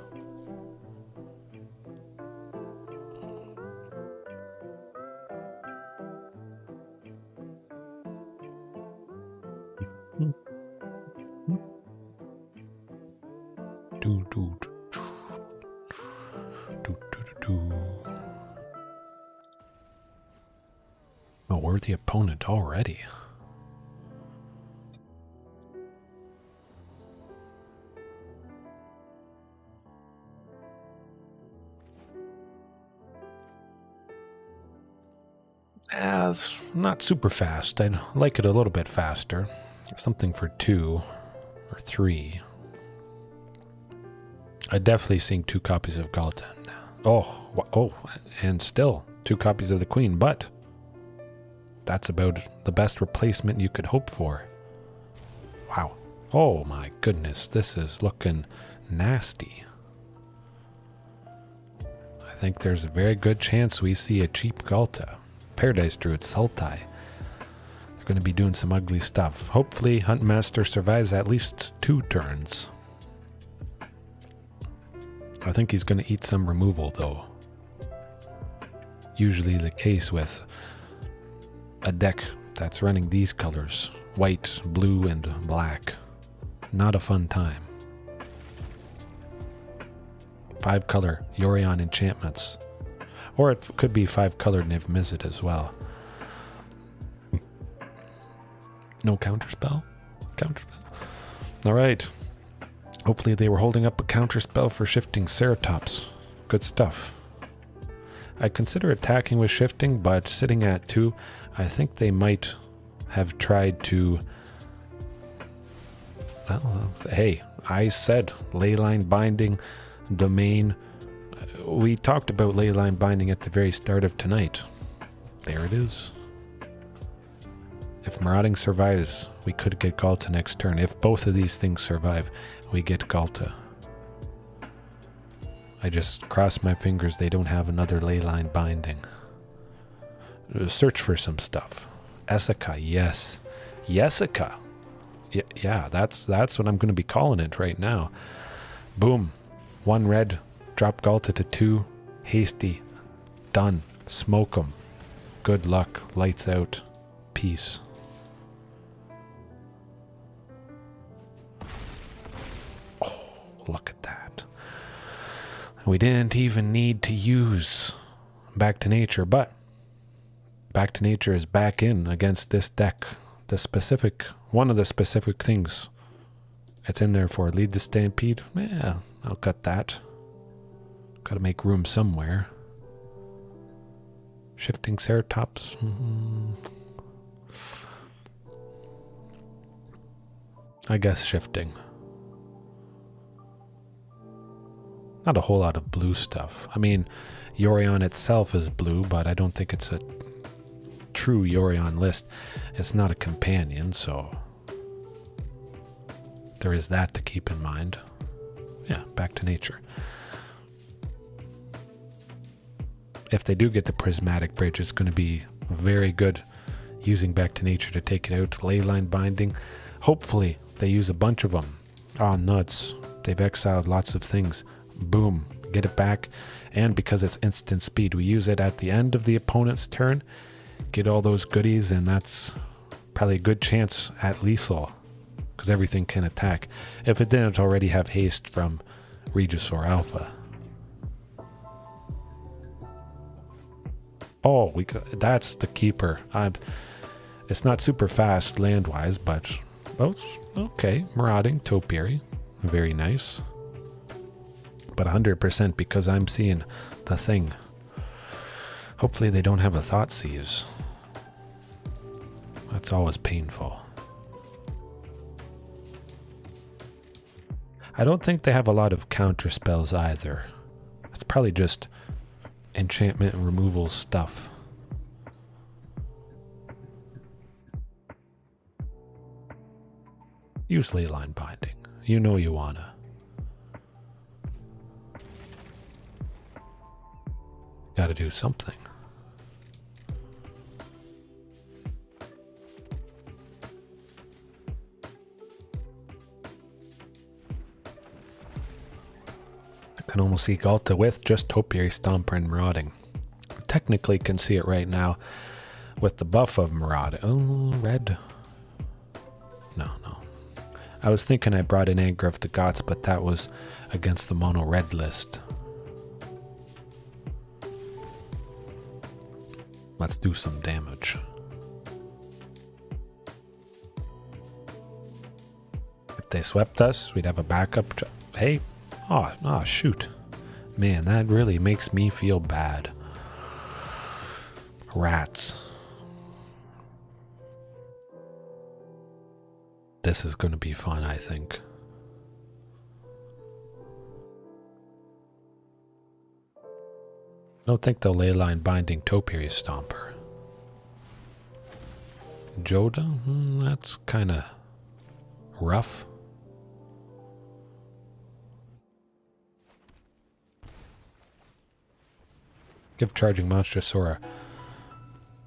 A worthy opponent already. As not super fast. I'd like it a little bit faster. Something for 2 or 3. I'm definitely seeing 2 copies of Ghalta. Oh, and still 2 copies of the Queen, but that's about the best replacement you could hope for. Wow. Oh my goodness, this is looking nasty. I think there's a very good chance we see a cheap Ghalta. Paradise Druid Sultai. They're going to be doing some ugly stuff. Hopefully Huntmaster survives at least 2 turns. I think he's going to eat some removal though. Usually the case with a deck that's running these colors. White, blue, and black. Not a fun time. 5-color Yorion enchantments. Or it could be 5-color Niv Mizzet as well. No counterspell? Counterspell? Alright. Hopefully they were holding up a counterspell for Shifting Ceratops. Good stuff. I consider attacking with Shifting, but sitting at 2, I think they might have tried to... Well, hey, I said Leyline Binding, Domain. We talked about Leyline Binding at the very start of tonight. There it is. If Marauding survives, we could get Ghalta next turn. If both of these things survive, we get Ghalta. I just cross my fingers they don't have another Leyline Binding. Search for some stuff. Essica, yes. Yessica. Yeah, that's what I'm going to be calling it right now. Boom. 1 red. Drop Ghalta to 2. Hasty. Done. Smoke 'em. Good luck. Lights out. Peace. Oh, look at that. We didn't even need to use Back to Nature, but Back to Nature is back in against this deck. One of the specific things it's in there for. Lead the Stampede. Yeah, I'll cut that. Gotta make room somewhere. Shifting Ceratops. I guess shifting. Not a whole lot of blue stuff. I mean, Yorion itself is blue, but I don't think it's a true Yorion list. It's not a companion, so there is that to keep in mind. Yeah, Back to Nature. If they do get the Prismatic Bridge, it's going to be very good using Back to Nature to take it out. Leyline Binding. Hopefully they use a bunch of them. Oh, nuts. They've exiled lots of things. Boom. Get it back. And because it's instant speed, we use it at the end of the opponent's turn. Get all those goodies, and that's probably a good chance at lethal, because everything can attack. If it didn't already have haste from Regisaur Alpha. Oh, that's the keeper. It's not super fast land-wise, but okay. Marauding, Topiary, very nice. But 100% because I'm seeing the thing. Hopefully they don't have a Thoughtseize. That's always painful. I don't think they have a lot of counter spells either. It's probably just enchantment and removal stuff. Use Leyline Binding. You know you wanna. Gotta do something. I can almost see Ghalta with just Topiary Stomper and Marauding. Technically can see it right now with the buff of Marauding. Oh, red. No. I was thinking I brought in Aggro of the Gods, but that was against the mono red list. Let's do some damage. If they swept us, we'd have a backup. Hey, oh, shoot. Man, that really makes me feel bad. Rats. This is going to be fun, I think. I don't think they'll Leyline Binding Topiary Stomper. Joda? That's kind of rough. Give Charging Monstrosaur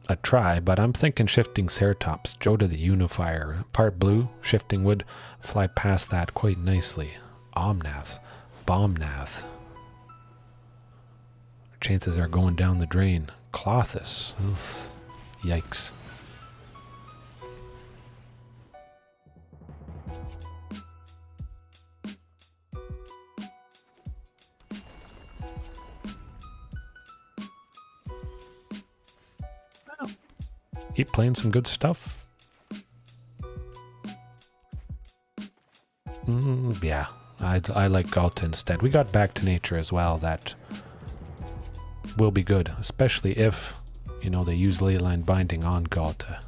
a try, but I'm thinking Shifting Ceratops, Joda the Unifier. Part blue, Shifting would fly past that quite nicely. Omnath, Bombnath. Chances are going down the drain. Clothis. Ugh. Yikes. Keep playing some good stuff. Yeah, I like Ghalta instead. We got Back to Nature as well. That will be good, especially if, they use Leyline Binding on Ghalta.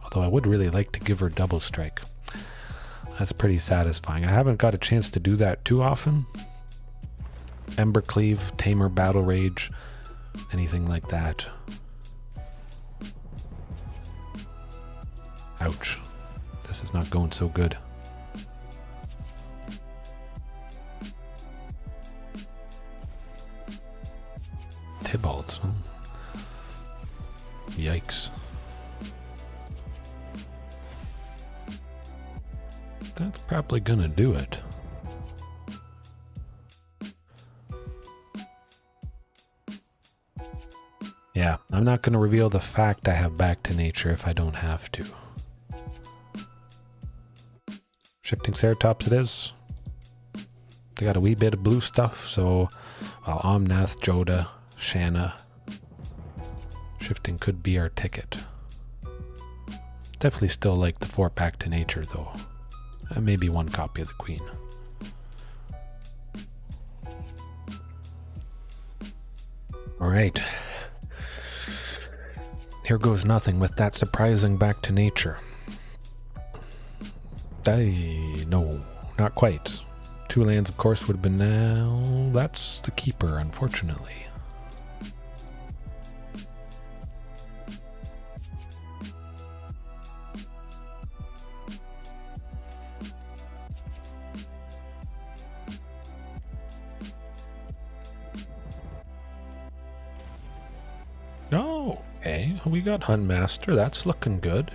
Although I would really like to give her Double Strike. That's pretty satisfying. I haven't got a chance to do that too often. Embercleave, Tamer Battle Rage, anything like that. Ouch. This is not going so good. Tybalds. Yikes. That's probably gonna do it. Yeah, I'm not gonna reveal the fact I have Back to Nature if I don't have to. Shifting Ceratops it is. They got a wee bit of blue stuff, so Omnath, Joda, Shanna. Shifting could be our ticket. Definitely still like the 4 Back to Nature though. Maybe 1 copy of the Queen. Alright. Here goes nothing with that surprising Back to Nature. No, not quite. 2 lands, of course, would have been now. That's the keeper, unfortunately. Oh, okay. We got Huntmaster. That's looking good.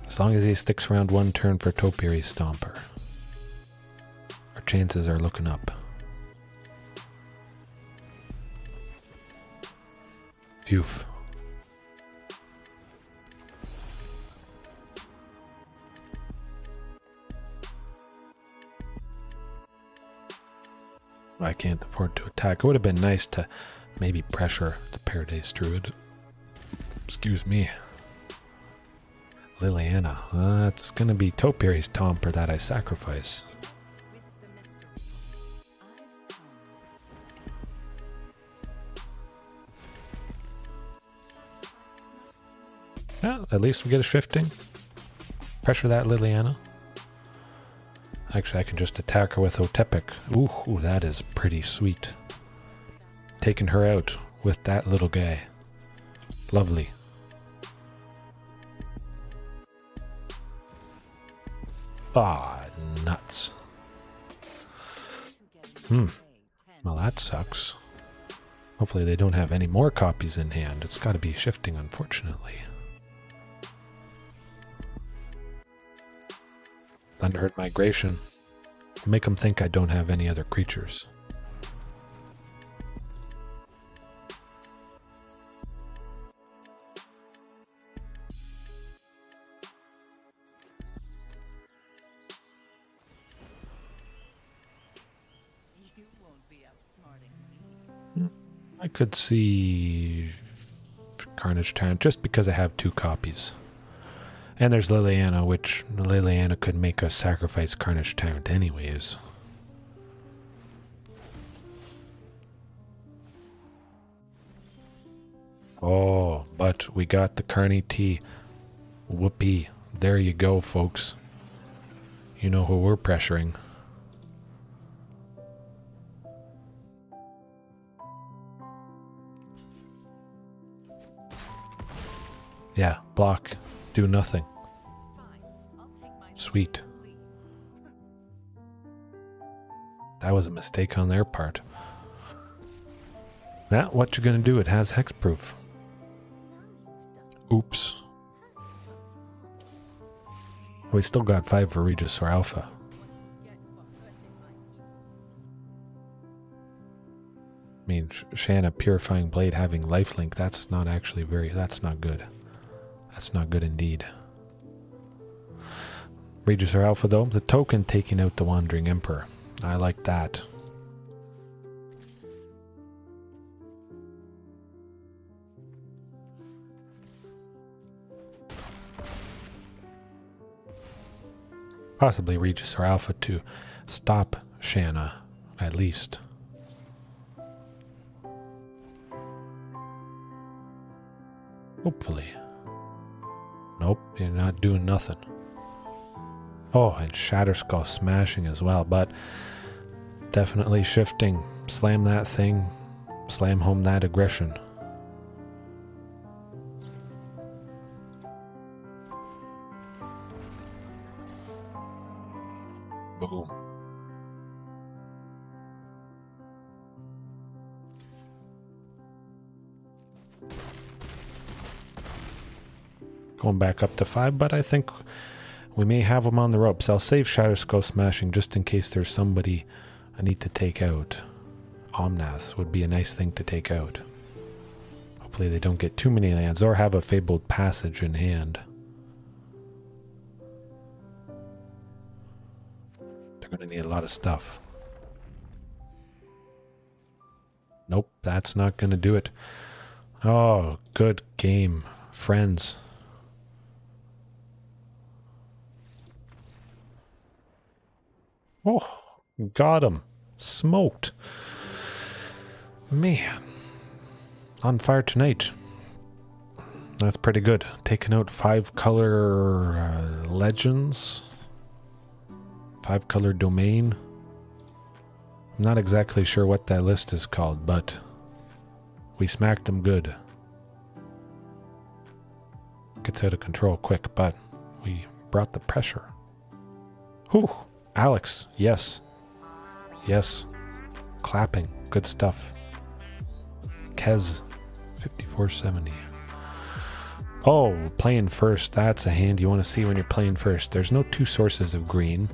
As long as he sticks around 1 turn for Topiary Stomper. Our chances are looking up. Phew. I can't afford to attack. It would have been nice to maybe pressure the Paradise Druid. Excuse me. Liliana. It's going to be Topiary Stomper that I sacrifice. Yeah, at least we get a Shifting. Pressure that Liliana. Actually, I can just attack her with Otepec. Ooh, that is pretty sweet. Taking her out with that little guy. Lovely. Ah, nuts. Well, that sucks. Hopefully they don't have any more copies in hand. It's got to be Shifting, unfortunately. Thunderherd Migration. Make them think I don't have any other creatures. I could see Carnage Tyrant just because I have 2 copies. And there's Liliana, which Liliana could make us sacrifice Carnage Tyrant anyways. Oh, but we got the Carnage T. Whoopee. There you go, folks. You know who we're pressuring. Yeah, block. Do nothing. Sweet. That was a mistake on their part. Now, what you gonna do? It has hexproof. Oops. We still got 5 for Regisaur Alpha. I mean, Shanna Purifying Blade having lifelink, that's not actually that's not good. That's not good indeed. Regisaur Alpha though, the token taking out the Wandering Emperor. I like that. Possibly Regisaur Alpha to stop Shanna, at least. Hopefully. Nope, you're not doing nothing. Oh, and Shatterskull smashing as well, but definitely Shifting. Slam that thing. Slam home that aggression. Boom. Going back up to 5, but I think we may have them on the ropes. I'll save Shatterskull smashing just in case there's somebody I need to take out. Omnath would be a nice thing to take out. Hopefully they don't get too many lands or have a Fabled Passage in hand. They're going to need a lot of stuff. Nope, that's not going to do it. Oh, good game, friends. Oh, got him. Smoked. Man. On fire tonight. That's pretty good. Taking out 5-color legends. 5-color domain. I'm not exactly sure what that list is called, but we smacked them good. Gets out of control quick, but we brought the pressure. Whew. Alex, yes. Yes. Clapping. Good stuff. Kez, 5470. Oh, playing first. That's a hand you want to see when you're playing first. There's no 2 sources of green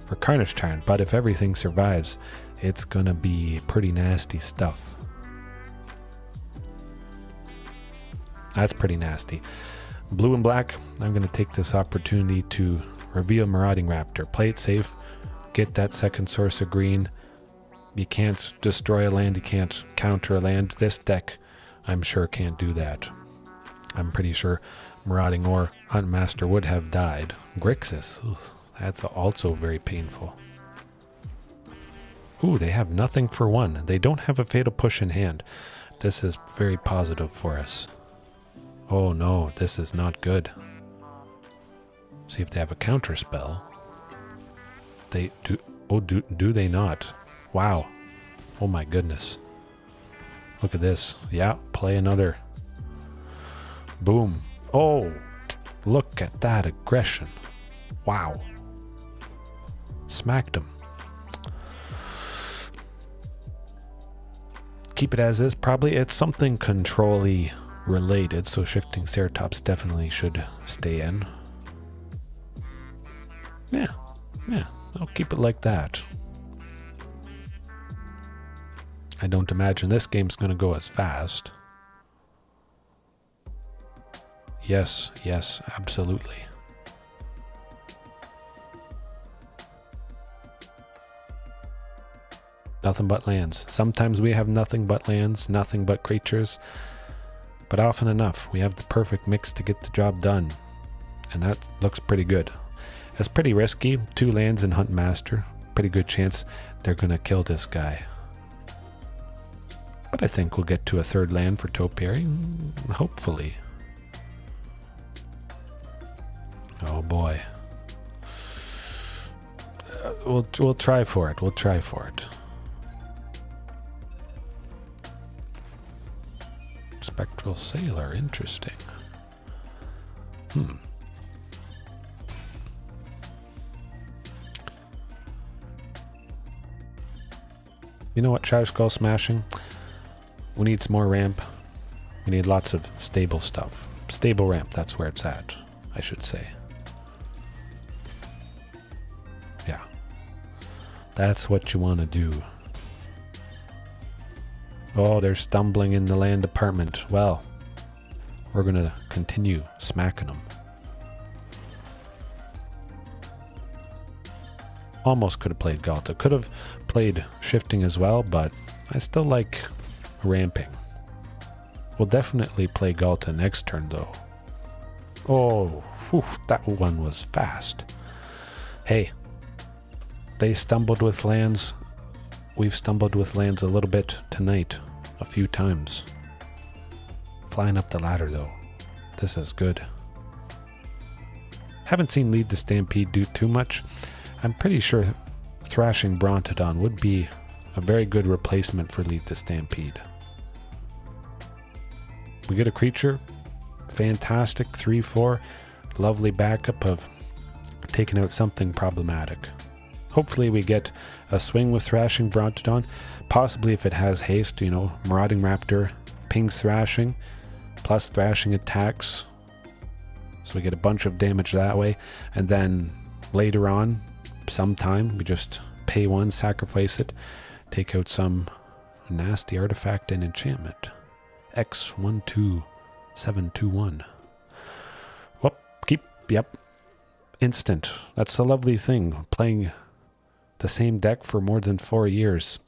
for Carnage Tyrant, but if everything survives, it's going to be pretty nasty stuff. That's pretty nasty. Blue and black, I'm going to take this opportunity to reveal Marauding Raptor. Play it safe. Get that second source of green. You can't destroy a land. You can't counter a land. This deck, I'm sure, can't do that. I'm pretty sure Marauding or Huntmaster would have died. Grixis, ugh, that's also very painful. Ooh, they have nothing for 1. They don't have a Fatal Push in hand. This is very positive for us. Oh no, this is not good. See if they have a counter spell. They do. Oh, do they not? Wow. Oh my goodness. Look at this. Yeah, play another. Boom. Oh, look at that aggression. Wow. Smacked him. Keep it as is. Probably it's something control-y related, so Shifting Ceratops definitely should stay in. Yeah, I'll keep it like that. I don't imagine this game's going to go as fast. Yes, absolutely. Nothing but lands. Sometimes we have nothing but lands, nothing but creatures. But often enough, we have the perfect mix to get the job done. And that looks pretty good. It's pretty risky. 2 lands in Huntmaster. Pretty good chance they're going to kill this guy. But I think we'll get to a 3rd land for Topiary. Hopefully. Oh boy. We'll try for it. We'll try for it. Spectral Sailor, interesting. You know what, Shadow Skull smashing? We need some more ramp. We need lots of stable stuff. Stable ramp, that's where it's at, I should say. Yeah. That's what you want to do. Oh, they're stumbling in the land department. Well, we're going to continue smacking them. Almost could have played Ghalta. Could have played Shifting as well, but I still like ramping. We'll definitely play Ghalta next turn, though. Oh, whew, that one was fast. Hey, they stumbled with lands. We've stumbled with lands a little bit tonight, a few times. Flying up the ladder, though. This is good. Haven't seen Lead the Stampede do too much. I'm pretty sure Thrashing Brontodon would be a very good replacement for Lead the Stampede. We get a creature. Fantastic. 3/4. Lovely backup of taking out something problematic. Hopefully we get a swing with Thrashing Brontodon. Possibly if it has haste, you know, Marauding Raptor pings Thrashing, plus Thrashing attacks. So we get a bunch of damage that way. And then later on, sometime, we just pay 1, sacrifice it, take out some nasty artifact and enchantment. X12721. Whoop, yep. Instant. That's the lovely thing. Playing the same deck for more than 4 years.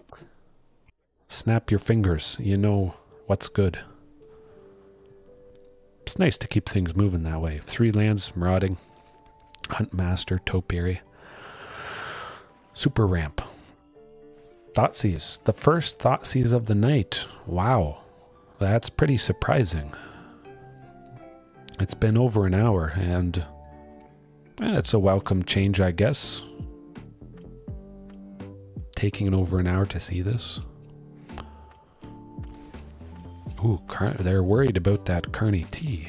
Snap your fingers. You know what's good. It's nice to keep things moving that way. 3 lands, Marauding, Huntmaster, Topiary. Super ramp. Thoughtseize. The first Thoughtseize of the night. Wow. That's pretty surprising. It's been over an hour, and it's a welcome change, I guess. Taking over an hour to see this. Ooh, they're worried about that Carnage T.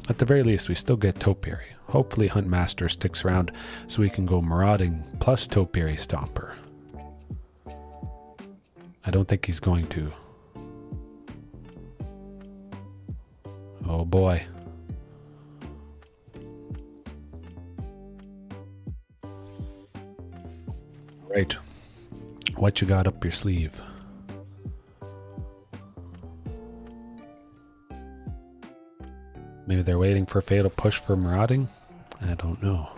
At the very least, we still get Topiary. Hopefully Huntmaster sticks around so we can go Marauding plus Topiary Stomper. I don't think he's going to. Oh boy. Right. What you got up your sleeve? Maybe they're waiting for Fatal Push for Marauding? I don't know.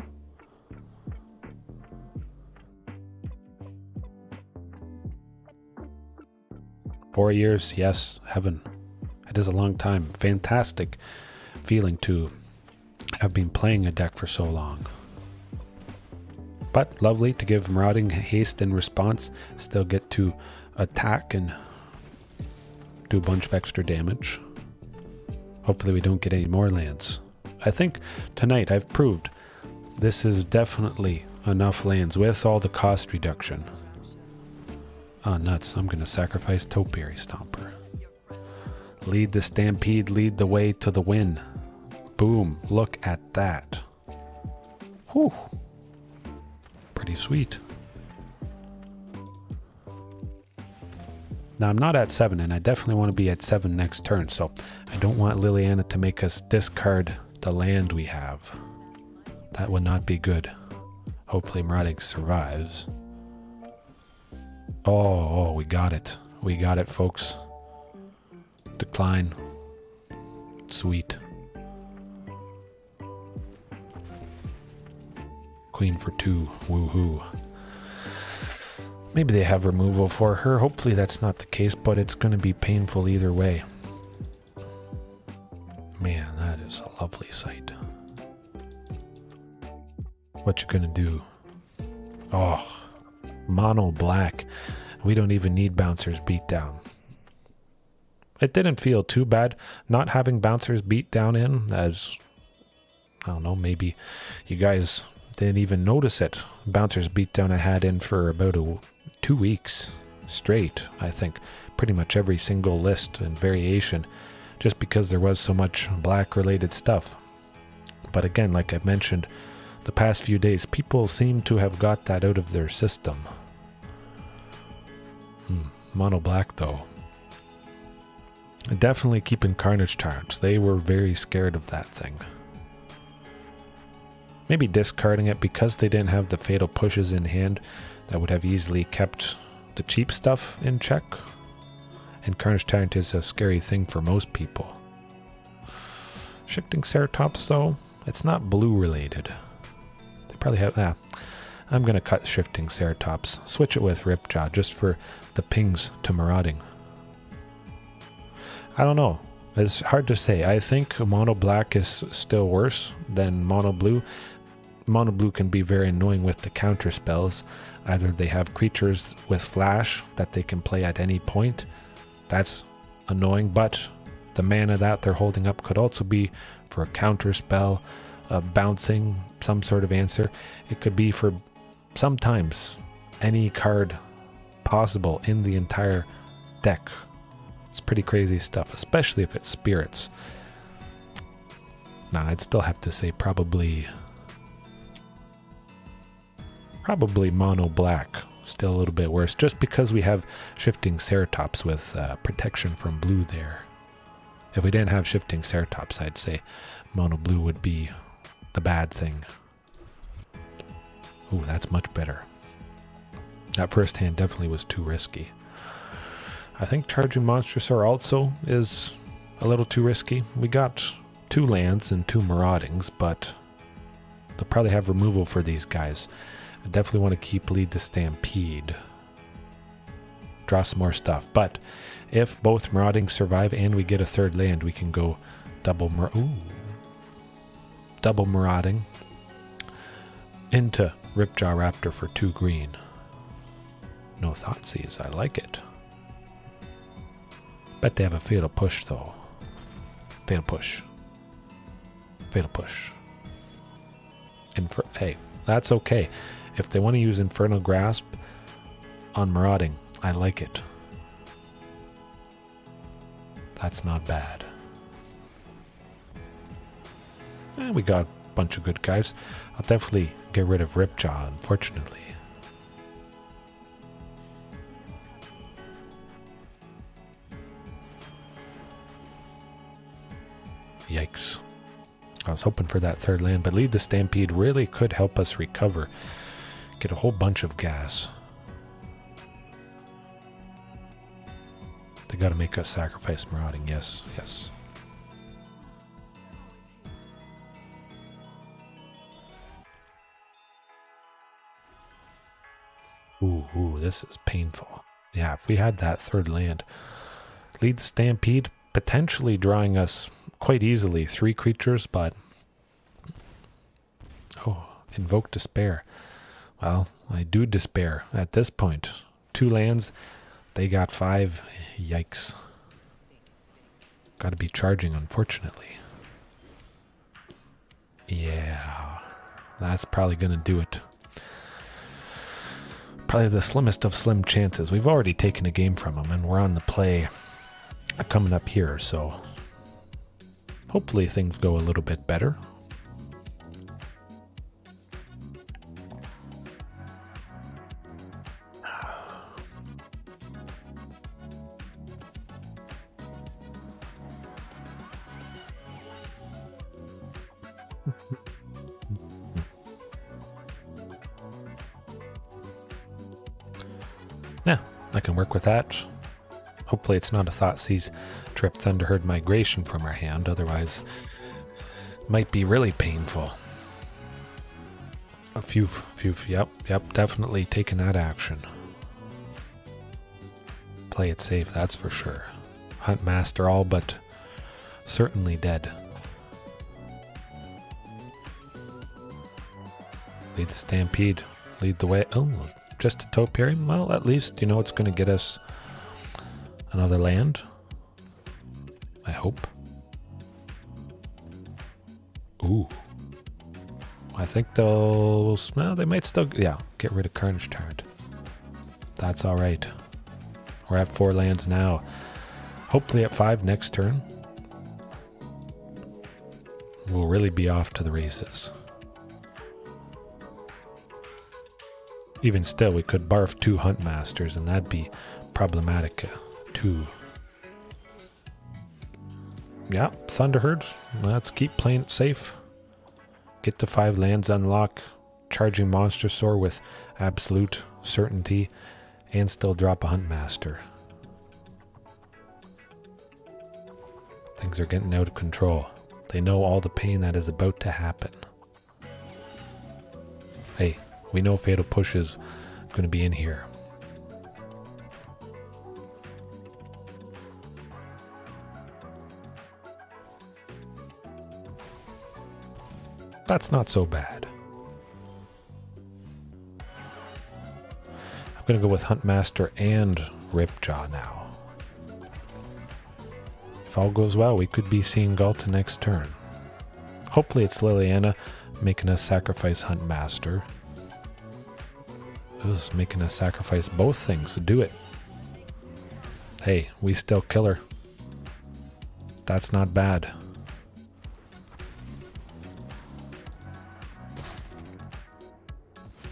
Four years, yes, heaven. It is a long time. Fantastic feeling to have been playing a deck for so long. But lovely to give Marauding haste in response. Still get to attack and do a bunch of extra damage. Hopefully we don't get any more lands. I think tonight I've proved this is definitely enough lands with all the cost reduction. Oh, nuts. I'm going to sacrifice Topiary Stomper. Lead the Stampede, lead the way to the win. Boom. Look at that. Whew. Pretty sweet. Now I'm not at 7, and I definitely want to be at 7 next turn, so I don't want Liliana to make us discard the land we have. That would not be good. Hopefully Marauding survives. Oh, we got it. We got it, folks. Decline. Sweet. Queen for 2. Woohoo. Maybe they have removal for her. Hopefully that's not the case, but it's going to be painful either way. Man, that is a lovely sight. What you gonna do? Oh, mono black. We don't even need Bouncers beat down. It didn't feel too bad not having Bouncers beat down in, as, I don't know, maybe you guys didn't even notice it. Bouncers beat down I had in for about 2 weeks straight, I think. Pretty much every single list and variation, just because there was so much black related stuff. But again, like I've mentioned, the past few days, people seem to have got that out of their system. Mono black though. Definitely keeping Carnage Tyrant. They were very scared of that thing. Maybe discarding it because they didn't have the fatal pushes in hand. That would have easily kept the cheap stuff in check. And Carnage Tyrant is a scary thing for most people. Shifting Ceratops though, it's not blue related. They probably have, I'm going to cut Shifting Ceratops. Switch it with Ripjaw just for the pings to Marauding. I don't know. It's hard to say. I think mono black is still worse than mono blue. Mono blue can be very annoying with the counter spells. Either they have creatures with flash that they can play at any point. That's annoying, but the mana that they're holding up could also be for a counter spell, bouncing, some sort of answer. It could be for sometimes any card possible in the entire deck. It's pretty crazy stuff, especially if it's spirits. Nah, I'd still have to say probably mono black. Still a little bit worse, just because we have Shifting Ceratops with protection from blue there. If we didn't have Shifting Ceratops, I'd say mono blue would be the bad thing. Ooh, that's much better. That first hand definitely was too risky. I think Charging Monstrosaur also is a little too risky. We got 2 lands and 2 Maraudings, but they'll probably have removal for these guys. I definitely want to keep Lead the Stampede. draw some more stuff. But if both Marauding survive and we get a third land, we can go double Marauding into Ripjaw Raptor for 2 green. No Thoughtseize, I like it. Bet they have a Fatal Push though. Fatal Push. Fatal Push. Hey, that's okay. If they want to use Infernal Grasp on Marauding, I like it. That's not bad. And we got a bunch of good guys. I'll definitely get rid of Ripjaw, unfortunately. Yikes. I was hoping for that third land, but Lead the Stampede really could help us recover. Get a whole bunch of gas. They gotta make us sacrifice Marauding. Yes, yes. Ooh, this is painful. Yeah, if we had that third land. Lead the Stampede, potentially drawing us quite easily 3 creatures, but... Oh, Invoke Despair. Well, I do despair at this point. 2 lands, they got 5. Yikes. Gotta be charging, unfortunately. Yeah, that's probably gonna do it. Probably the slimmest of slim chances. We've already taken a game from them, and we're on the play coming up here, so hopefully things go a little bit better. Yeah, I can work with that. Hopefully it's not a Thoughtseize trip Thunderherd Migration from our hand, otherwise it might be really painful. A few, yep, definitely taking that action. Play it safe, that's for sure. Huntmaster all but certainly dead. Lead the Stampede, lead the way. Oh, just a Topiary? Well, at least, you know, it's going to get us another land. I hope. Ooh. I think they'll... Well, they might still... Yeah, get rid of Carnage Tyrant. That's alright. We're at 4 lands now. Hopefully at 5 next turn. We'll really be off to the races. Even still, we could barf 2 Huntmasters, and that'd be problematic. 2. Yeah, Thunderherd. Let's keep playing it safe. Get to 5 lands, unlock Charging Monstrosaur with absolute certainty, and still drop a Huntmaster. Things are getting out of control. They know all the pain that is about to happen. Hey, we know Fatal Push is going to be in here. That's not so bad. I'm going to go with Huntmaster and Ripjaw now. If all goes well, we could be seeing Ghalta next turn. Hopefully it's Liliana making us sacrifice Huntmaster. It was making us sacrifice both things to do it. Hey, we still kill her. That's not bad.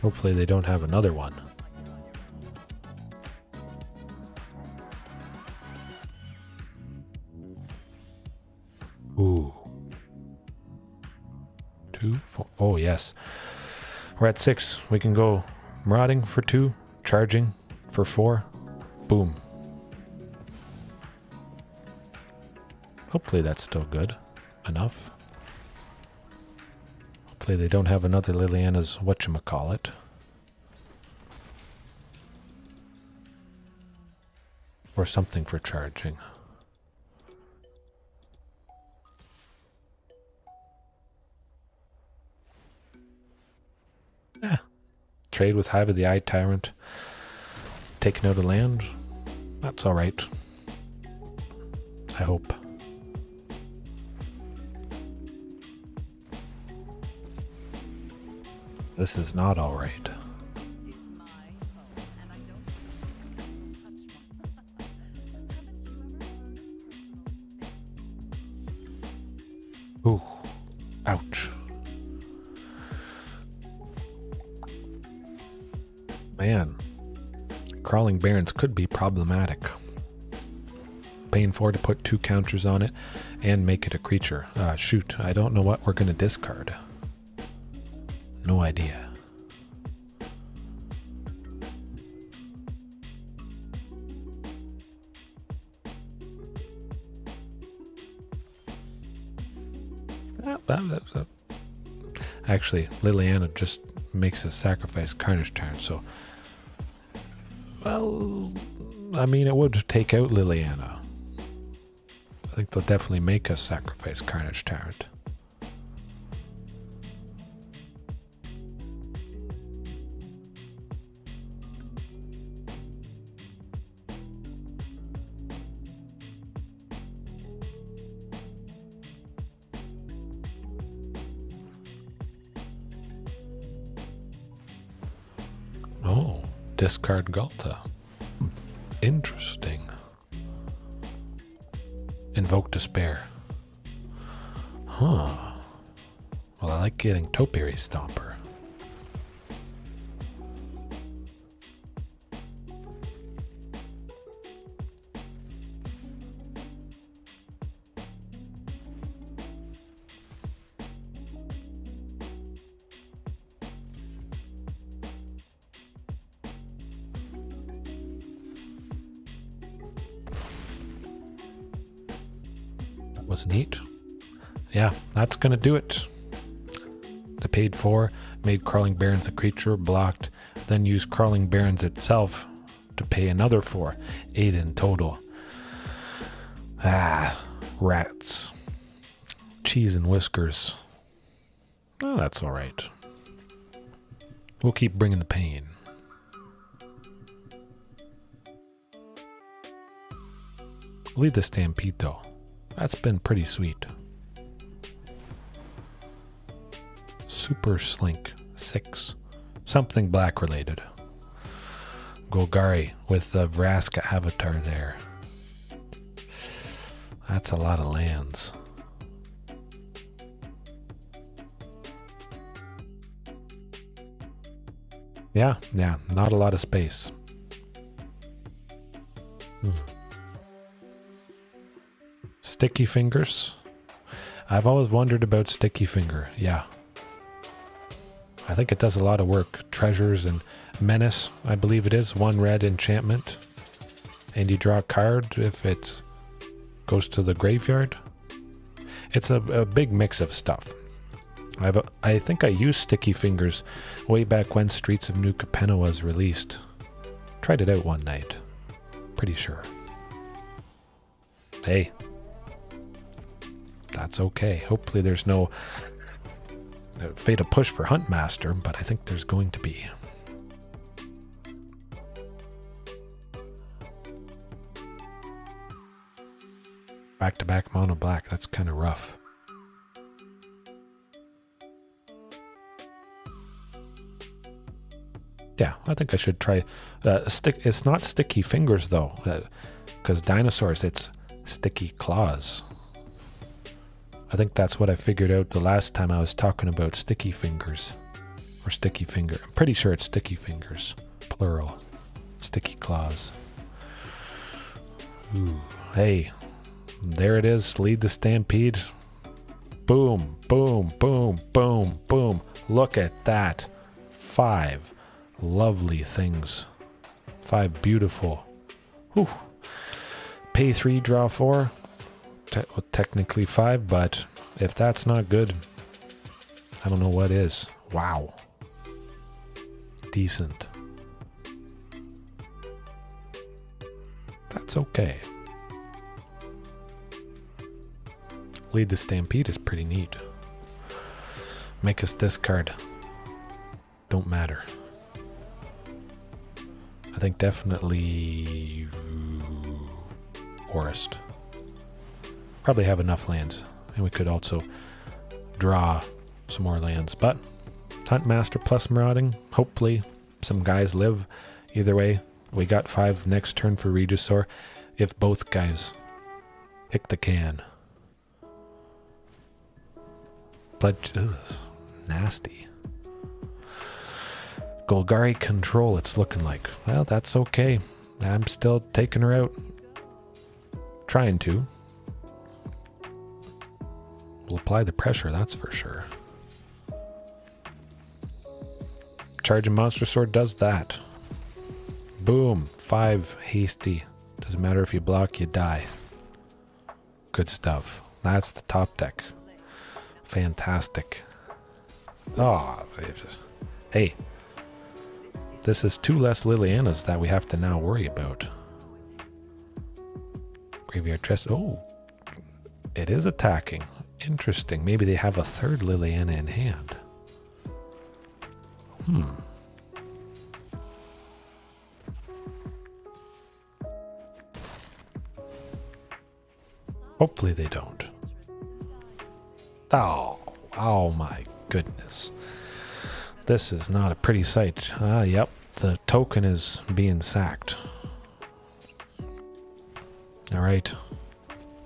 Hopefully they don't have another one. Ooh. 2, 4. Oh, yes. We're at 6. We can go Marauding for 2, Charging for 4. Boom. Hopefully that's still good enough. Hopefully they don't have another Liliana's whatchamacallit. Or something for charging. Yeah. Trade with Hive of the Eye Tyrant. Taking out a land. That's alright. I hope. This is not alright. Ooh. Ouch. Man. Crawling Barrens could be problematic. Paying 4 to put 2 counters on it and make it a creature. Shoot, I don't know what we're going to discard. No idea. Actually, Liliana just makes us sacrifice Carnage Tyrant, so... Well, I mean, it would take out Liliana. I think they'll definitely make us sacrifice Carnage Tyrant. Oh, discard Ghalta. Interesting. Invoke Despair. Huh. Well, I like getting Topiary Stomper. Was neat. Yeah, that's gonna do it. I paid 4, made Crawling Barrens a creature, blocked, then used Crawling Barrens itself to pay another 4. 8 in total. Rats. Cheese and whiskers. Oh, that's alright. We'll keep bringing the pain. Lead the Stampede though. That's been pretty sweet. Super Slink 6. Something black related. Golgari with the Vraska avatar there. That's a lot of lands. Yeah, not a lot of space. Sticky Fingers. I've always wondered about Sticky Finger. Yeah. I think it does a lot of work. Treasures and Menace, I believe it is. 1 red enchantment. And you draw a card if it goes to the graveyard. It's a big mix of stuff. I think I used Sticky Fingers way back when Streets of New Capenna was released. Tried it out one night. Pretty sure. Hey. That's okay. Hopefully there's no fatal push for Huntmaster, but I think there's going to be. Back-to-back mono black, that's kind of rough. Yeah, I think I should try it's not Sticky Fingers though, because dinosaurs, it's Sticky Claws. I think that's what I figured out the last time I was talking about Sticky Fingers. Or Sticky Finger. I'm pretty sure it's Sticky Fingers. Plural. Sticky Claws. Ooh. Hey. There it is. Lead the Stampede. Boom. Boom. Boom. Boom. Boom. Look at that. 5 lovely things. 5 beautiful. Whew. Pay 3, draw 4. Technically 5, but if that's not good, I don't know what is. Wow. Decent. It's okay. Lead the Stampede is pretty neat. Make us discard. Don't matter. I think definitely Forest. Probably have enough lands. And we could also draw some more lands. But Huntmaster plus Marauding. Hopefully some guys live. Either way, we got 5 next turn for Regisaur. If both guys pick the can. Blood, ugh, nasty. Golgari Control, it's looking like. Well, that's okay. I'm still taking her out. Trying to. We'll apply the pressure, that's for sure. Charging Monstrosaur does that. Boom. 5 hasty. Doesn't matter if you block, you die. Good stuff. That's the top deck. Fantastic. Oh, hey. This is 2 less Lilianas that we have to now worry about. Graveyard Chest. Oh, it is attacking. Interesting. Maybe they have a 3rd Liliana in hand. Hopefully they don't. Oh my goodness. This is not a pretty sight. Yep, the token is being sacked. Alright.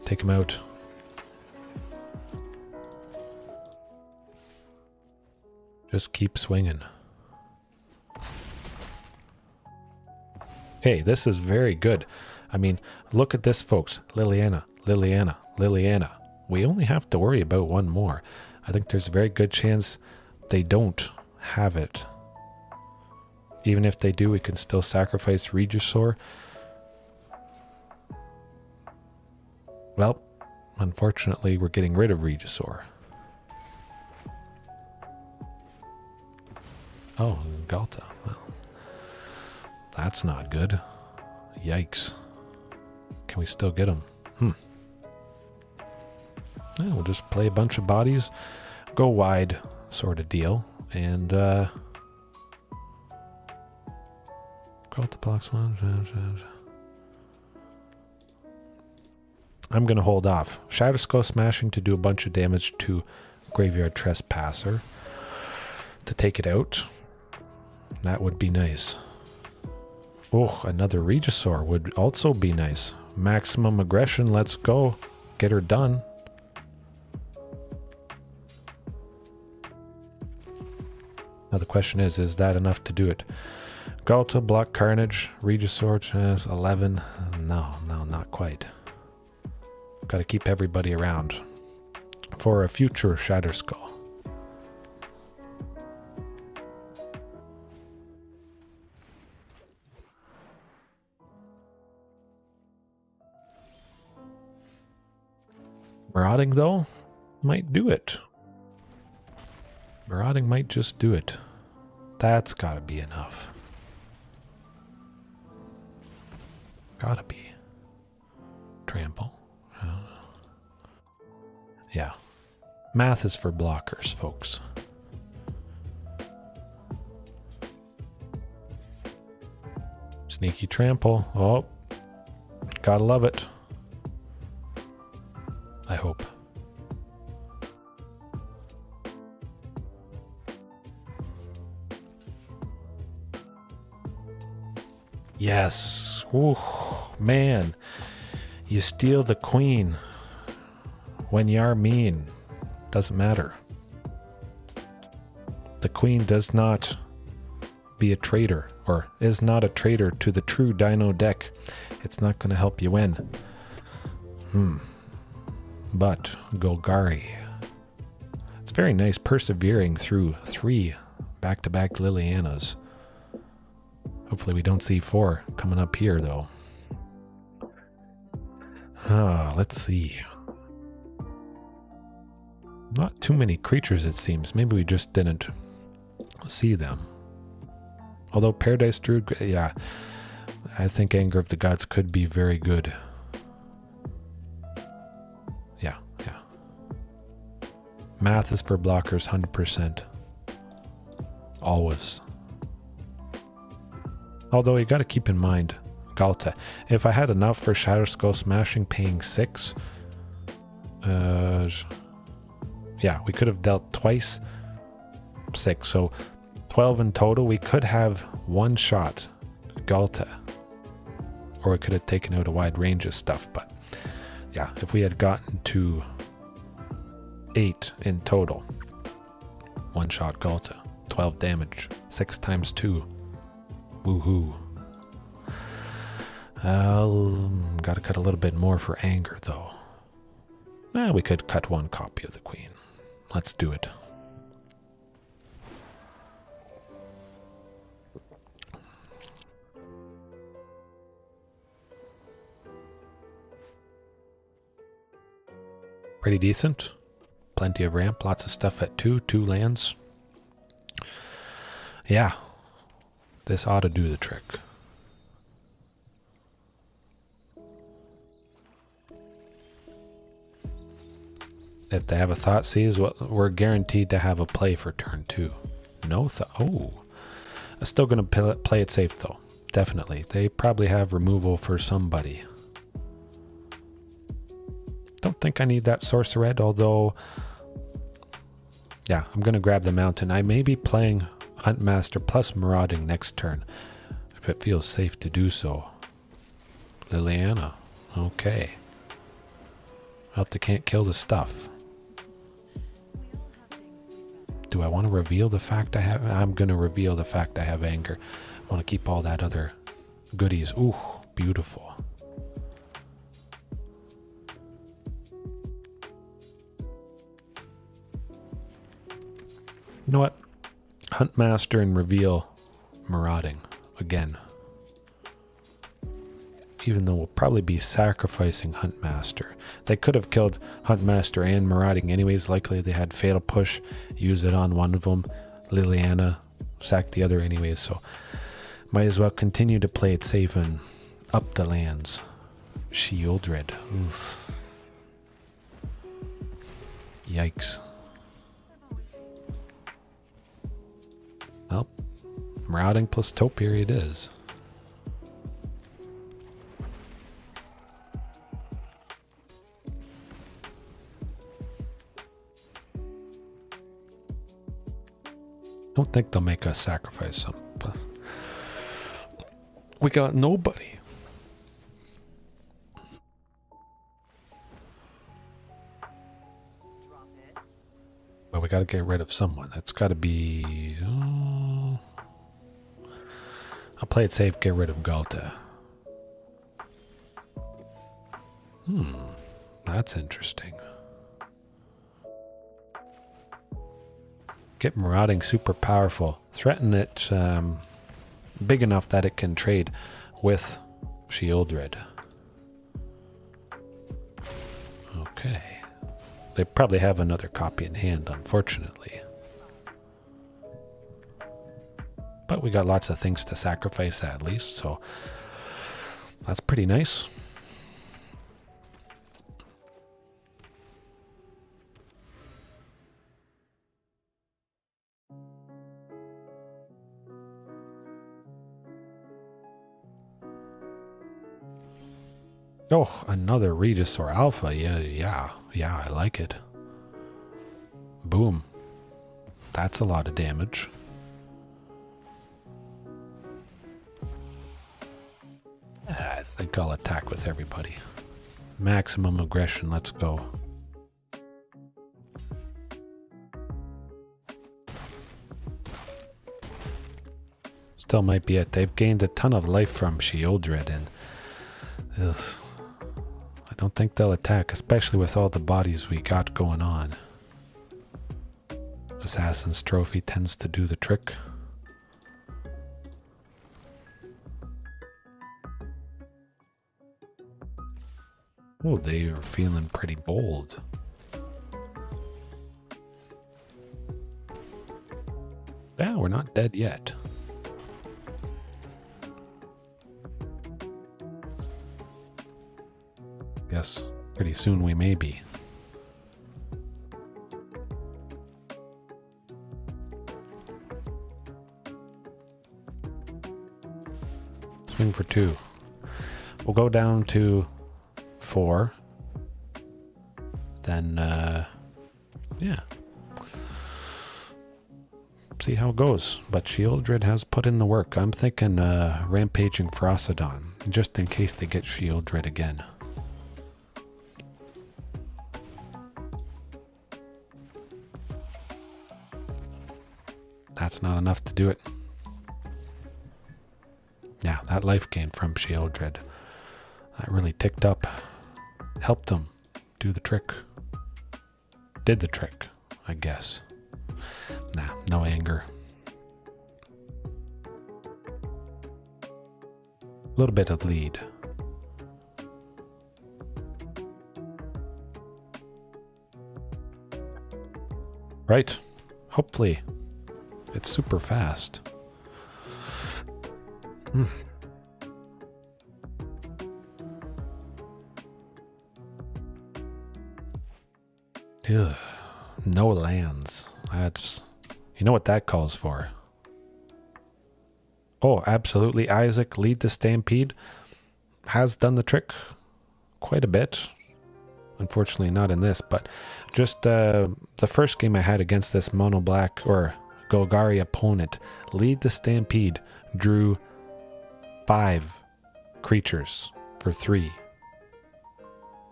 Take him out. Just keep swinging. Hey, this is very good. I mean, look at this, folks. Liliana, Liliana, Liliana. We only have to worry about 1 more. I think there's a very good chance they don't have it. Even if they do, we can still sacrifice Regisaur. Well, unfortunately, we're getting rid of Regisaur. Oh, Ghalta. Well, that's not good. Yikes. Can we still get him? Yeah, we'll just play a bunch of bodies, go wide sort of deal, and Ghalta blocks 1. I'm going to hold off. Shadow Skull Smashing to do a bunch of damage to Graveyard Trespasser to take it out. That would be nice. Oh, another Regisaur would also be nice. Maximum aggression, let's go. Get her done. Now the question is that enough to do it? Ghalta, block Carnage, Regisaur, 11. No, not quite. Got to keep everybody around for a future Shatter Skull. Marauding, though, might do it. Marauding might just do it. That's gotta be enough. Gotta be. Trample. Yeah. Math is for blockers, folks. Sneaky trample. Oh. Gotta love it. I hope. Yes. Ooh, man. You steal the queen when you are mean. Doesn't matter. The queen does not be a traitor, or is not a traitor to the true Dino deck. It's not going to help you win. But Golgari. It's very nice persevering through 3 back-to-back Lilianas. Hopefully we don't see 4 coming up here, though. Let's see. Not too many creatures, it seems. Maybe we just didn't see them. Although Paradise Druid, yeah. I think Anger of the Gods could be very good. Yeah, yeah. Math is for blockers, 100%. Always. Although you got to keep in mind, Ghalta. If I had enough for Shadow Skull Smashing, paying 6, yeah, we could have dealt twice 6, so 12 in total. We could have one shot Ghalta, or we could have taken out a wide range of stuff. But yeah, if we had gotten to 8 in total, one shot Ghalta, 12 damage, 6 times 2. Woohoo. Gotta cut a little bit more for Anger, though. We could cut one copy of the Queen. Let's do it. Pretty decent. Plenty of ramp, lots of stuff at 2 lands. Yeah, this ought to do the trick. If they have a Thoughtseize, we're guaranteed to have a play for turn 2. No oh. I'm still going to play it safe, though. Definitely. They probably have removal for somebody. Don't think I need that Sorcered, although... yeah, I'm going to grab the Mountain. I may be playing Huntmaster plus Marauding next turn, if it feels safe to do so. Liliana. Okay. Hope they can't kill the stuff. Do I want to reveal the fact I have... I'm going to reveal the fact I have Anger. I want to keep all that other goodies. Ooh, beautiful. You know what? Huntmaster and reveal Marauding again. Even though we'll probably be sacrificing Huntmaster. They could have killed Huntmaster and Marauding anyways. Likely they had Fatal Push, use it on one of them. Liliana, sack the other anyways. So might as well continue to play it safe and up the lands. Shieldred. Oof. Yikes. Well, Marauding plus Topiary it is. Don't think they'll make us sacrifice some. But we got nobody. But we got to get rid of someone. That's got to be... I'll play it safe, get rid of Ghalta. That's interesting. Get Marauding super powerful. Threaten it big enough that it can trade with Shieldred. Okay. They probably have another copy in hand, unfortunately. But we got lots of things to sacrifice at least, so that's pretty nice. Oh, another Regisaur Alpha. Yeah, I like it. Boom. That's a lot of damage. I think I'll attack with everybody. Maximum aggression, let's go. Still might be it. They've gained a ton of life from Shieldred, and I don't think they'll attack, especially with all the bodies we got going on. Assassin's Trophy tends to do the trick. Oh, they are feeling pretty bold. Yeah, we're not dead yet. guess pretty soon we may be. Swing for 2. We'll go down to 4. Then, yeah. See how it goes. But Shieldred has put in the work. I'm thinking Rampaging Ferocidon, just in case they get Shieldred again. That's not enough to do it. Yeah, that life gain from Shieldred. That really ticked up. Helped him do the trick. Did the trick, I guess. Nah, no anger. A little bit of lead. Right. Hopefully. It's super fast. Ugh, no lands. That's... You know what that calls for? Oh, absolutely. Isaac, Lead the Stampede, has done the trick quite a bit. Unfortunately, not in this, but just the first game I had against this mono black or Golgari opponent, Lead the Stampede drew 5 creatures for 3.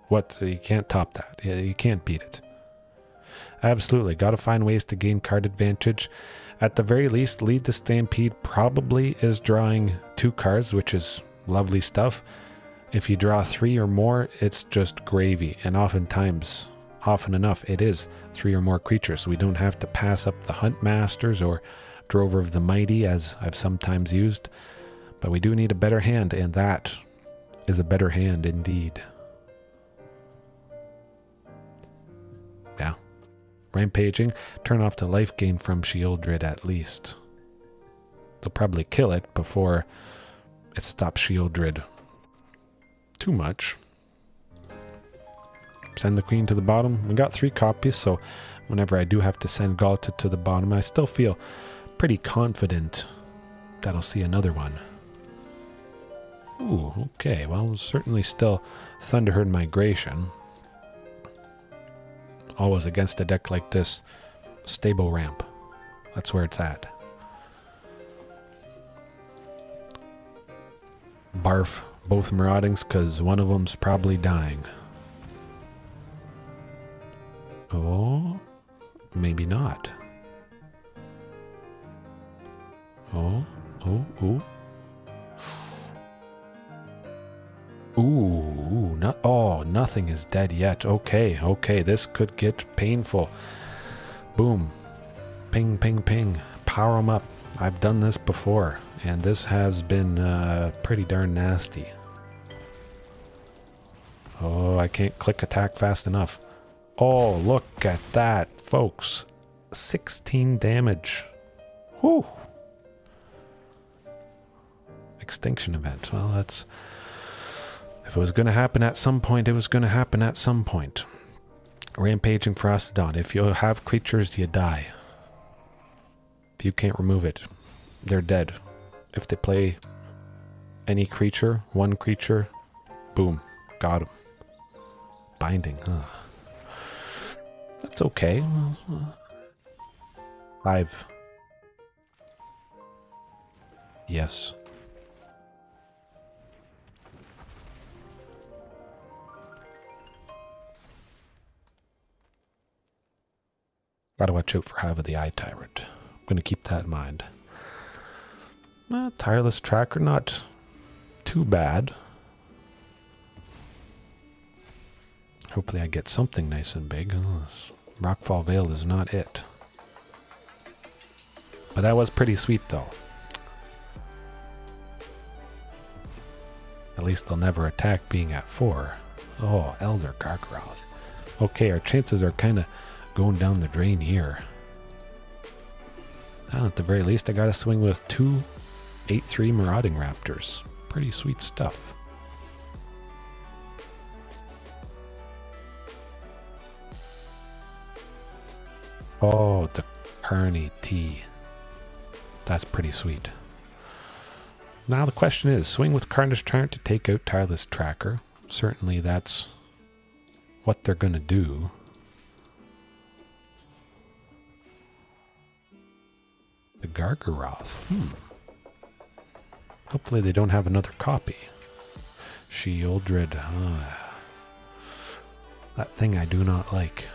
What? You can't top that. You can't beat it. Absolutely. Got to find ways to gain card advantage. At the very least, Lead the Stampede probably is drawing 2 cards, which is lovely stuff. If you draw 3 or more, it's just gravy. And oftentimes, often enough, it is 3 or more creatures. We don't have to pass up the Huntmasters or Drover of the Mighty, as I've sometimes used. But we do need a better hand, and that is a better hand indeed. Yeah. Rampaging, turn off the life gain from Shieldred at least. They'll probably kill it before it stops Shieldred too much. Send the queen to the bottom. We got 3 copies, so whenever I do have to send Ghalta to the bottom, I still feel pretty confident that I'll see another one. Ooh, okay. Well, certainly still Thunderherd Migration. Always against a deck like this, stable ramp. That's where it's at. Barf both Maraudings, because one of them's probably dying. Oh, maybe not. Oh. Ooh, not, oh, nothing is dead yet. Okay, this could get painful. Boom. Ping, ping, ping. Power them up. I've done this before, and this has been pretty darn nasty. Oh, I can't click attack fast enough. Oh, look at that, folks. 16 damage. Whew. Extinction event. Well, that's... If it was going to happen at some point, it was going to happen at some point. Rampaging Ferocidon. If you have creatures, you die. If you can't remove it, they're dead. If they play any creature, one creature, boom, got him. Binding. Ugh. That's okay. 5. Yes. Gotta watch out for Hive of the Eye Tyrant. I'm gonna keep that in mind. Tireless Tracker, not too bad. Hopefully I get something nice and big. Rockfall Vale is not it. But that was pretty sweet though. At least they'll never attack being at 4. Oh, Elder Gargaroth. Okay, our chances are kind of going down the drain here. Well, at the very least, I got to swing with 2 8/3 Marauding Raptors. Pretty sweet stuff. Oh, the Carnage T. That's pretty sweet. Now the question is, swing with Carnage Tyrant to take out Tireless Tracker. Certainly that's what they're going to do. The Gargaroth. Hopefully they don't have another copy. Shieldred. That thing I do not like.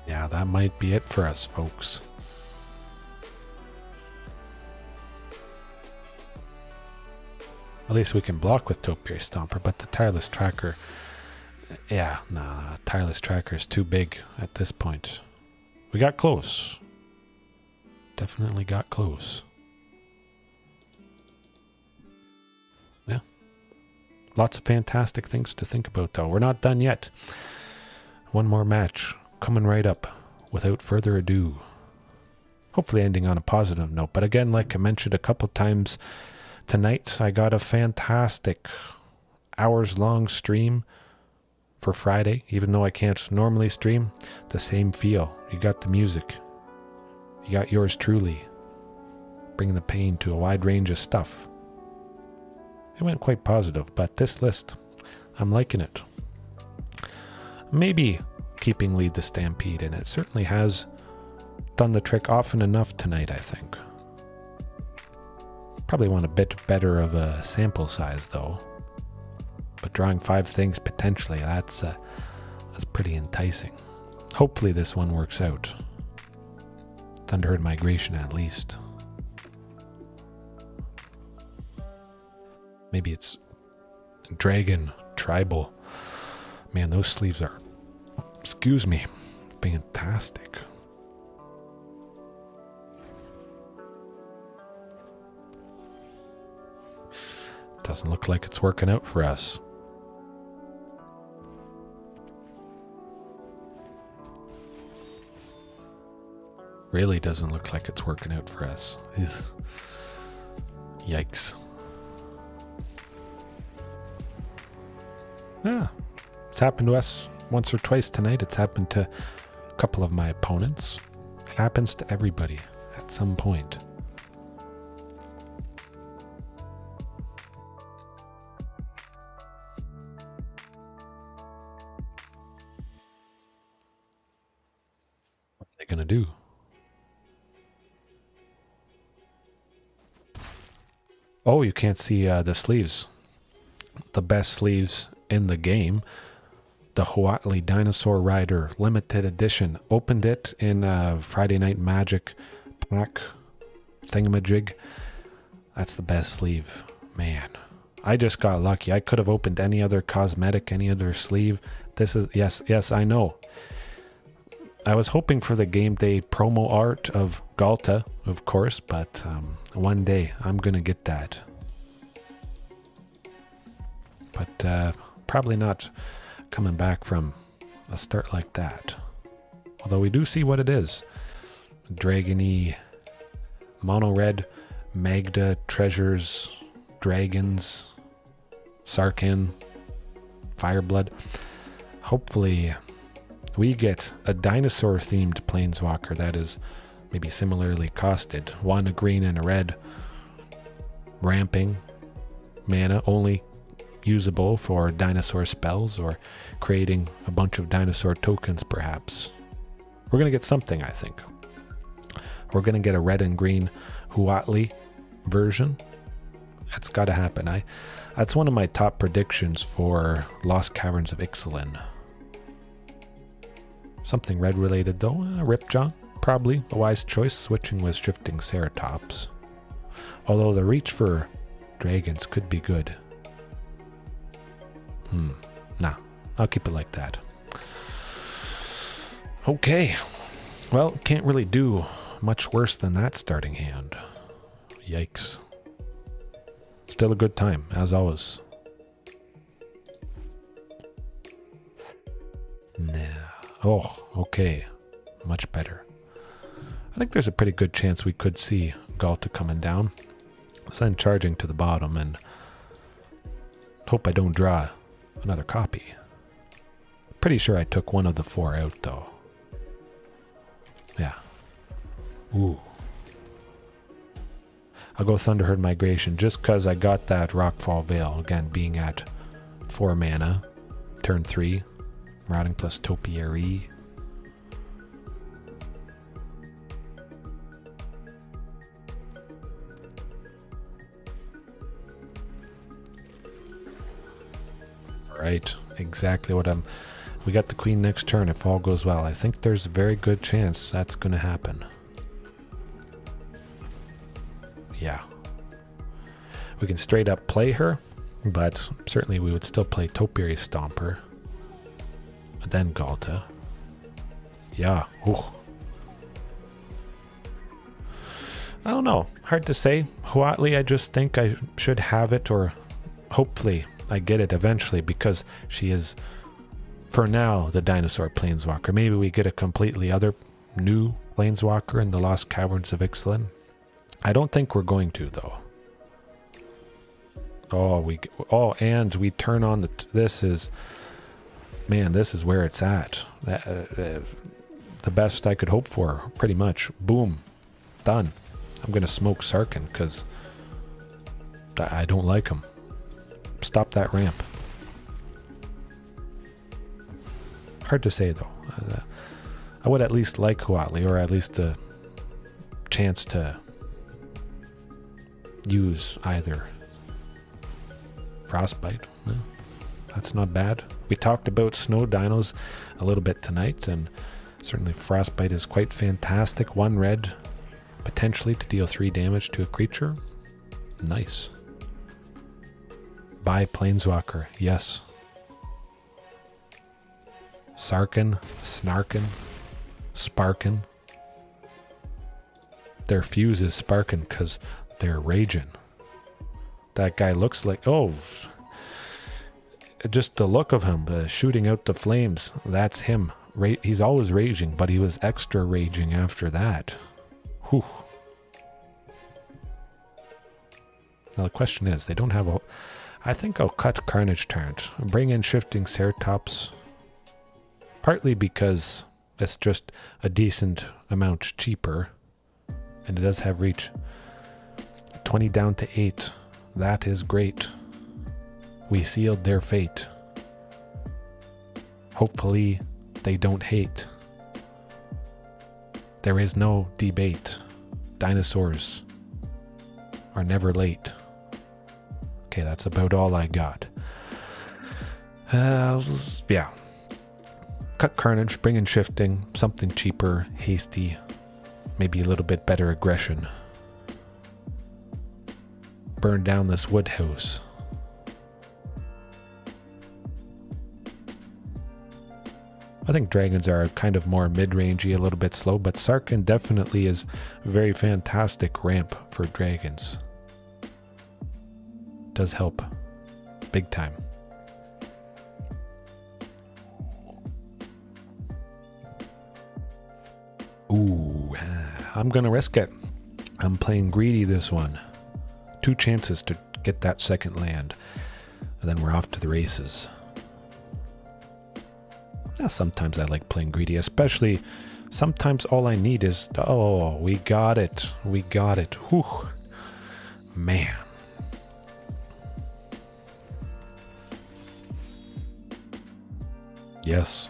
Yeah, that might be it for us, folks. At least we can block with Topiary Stomper, but the Tireless Tracker... Yeah, nah, Tireless Tracker is too big at this point. We got close. Definitely got close. Yeah. Lots of fantastic things to think about, though. We're not done yet. One more match coming right up without further ado. Hopefully ending on a positive note. But again, like I mentioned a couple times tonight, I got a fantastic hours-long stream for Friday. Even though I can't normally stream, the same feel. You got the music. You got yours truly. Bringing the pain to a wide range of stuff. It went quite positive, but this list, I'm liking it. Maybe keeping Lead the Stampede, and it certainly has done the trick often enough tonight, I think. Probably want a bit better of a sample size, though. But drawing 5 things potentially, that's pretty enticing. Hopefully this one works out. Thunderherd Migration, at least. Maybe it's Dragon Tribal. Man, those sleeves are, excuse me, fantastic. Doesn't look like it's working out for us. Really doesn't look like it's working out for us. Yikes. Yeah, it's happened to us once or twice tonight. It's happened to a couple of my opponents. It happens to everybody at some point. What are they going to do? Oh, you can't see the sleeves. The best sleeves in the game. The Huatli Dinosaur Rider limited edition. Opened it in Friday Night Magic pack thingamajig. That's the best sleeve. Man, I just got lucky. I could have opened any other cosmetic, any other sleeve. This is, yes, I know. I was hoping for the game day promo art of Ghalta, of course, but one day I'm going to get that. But probably not coming back from a start like that. Although we do see what it is. Dragon-y, mono red, Magda, treasures, dragons, Sarkhan, Fireblood. Hopefully we get a dinosaur-themed planeswalker that is maybe similarly costed. One, a green and a red. Ramping. Mana only usable for dinosaur spells or creating a bunch of dinosaur tokens, perhaps. We're going to get something, I think. We're going to get a red and green Huatli version. That's got to happen. That's one of my top predictions for Lost Caverns of Ixalan. Something red related though. Ripjaw, probably a wise choice, switching with Shifting Ceratops. Although the reach for dragons could be good. Nah, I'll keep it like that. Okay. Well, can't really do much worse than that starting hand. Yikes. Still a good time, as always. Nah. Oh, okay. Much better. I think there's a pretty good chance we could see Ghalta coming down. Send charging to the bottom and hope I don't draw another copy. Pretty sure I took one of the 4 out though. Yeah. Ooh. I'll go Thunderherd Migration just because I got that Rockfall Vale, again being at 4 mana. Turn 3. Marauding plus Topiary. Right, exactly what I'm... We got the queen next turn if all goes well. I think there's a very good chance that's going to happen. Yeah. We can straight up play her, but certainly we would still play Topiary Stomper. But then Ghalta. Yeah. Ooh. I don't know. Hard to say. Huatli, I just think I should have it, or hopefully I get it eventually, because she is, for now, the dinosaur planeswalker. Maybe we get a completely other new planeswalker in the Lost Caverns of Ixalan. I don't think we're going to, though. And we turn on the... This is... Man, this is where it's at. The best I could hope for, pretty much. Boom. Done. I'm going to smoke Sarkhan, because I don't like him. Stop that ramp. Hard to say, though. I would at least like Huatli, or at least a chance to use either. Frostbite. Well, that's not bad. We talked about snow dinos a little bit tonight, and certainly Frostbite is quite fantastic. 1 red, potentially to deal 3 damage to a creature. Nice. Buy Planeswalker, yes. Sarkhan, Snarkin, Sparkin. Their fuse is Sparkin because they're raging. That guy looks like... Oh... Just the look of him, shooting out the flames, that's him. He's always raging, but he was extra raging after that. Whew. Now the question is, they don't have a... I think I'll cut Carnage Tyrant, bring in Shifting Ceratops, partly because it's just a decent amount cheaper, and it does have reach. 20 down to 8, that is great. We sealed their fate. Hopefully they don't hate. There is no debate. Dinosaurs are never late. Okay, that's about all I got. Yeah. Cut Carnage, bring in Shifting, something cheaper, hasty, maybe a little bit better aggression. Burn down this wood house. I think dragons are kind of more mid-rangey, a little bit slow, but Sarkhan definitely is a very fantastic ramp for dragons. Does help. Big time. Ooh, I'm going to risk it. I'm playing greedy this one. 2 chances to get that second land, and then we're off to the races. Yeah, sometimes I like playing greedy, especially sometimes all I need is... Oh, we got it. We got it. Whew. Man. Yes.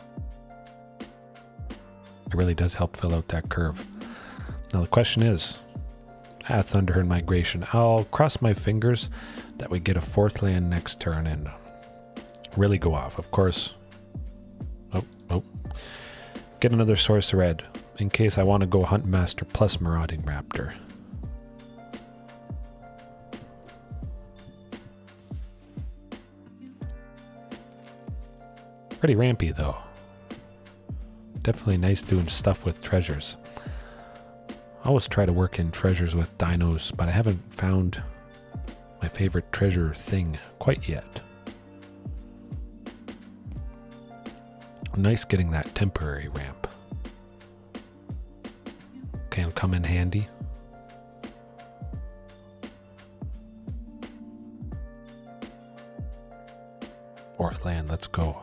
It really does help fill out that curve. Now the question is, Thunderherd Migration. I'll cross my fingers that we get a 4th land next turn and really go off. Of course... Oh. Get another source red in case I want to go Huntmaster plus Marauding Raptor. Pretty rampy though. Definitely nice doing stuff with treasures. I always try to work in treasures with dinos, but I haven't found my favorite treasure thing quite yet. Nice getting that temporary ramp. Can come in handy. Fourth land, let's go.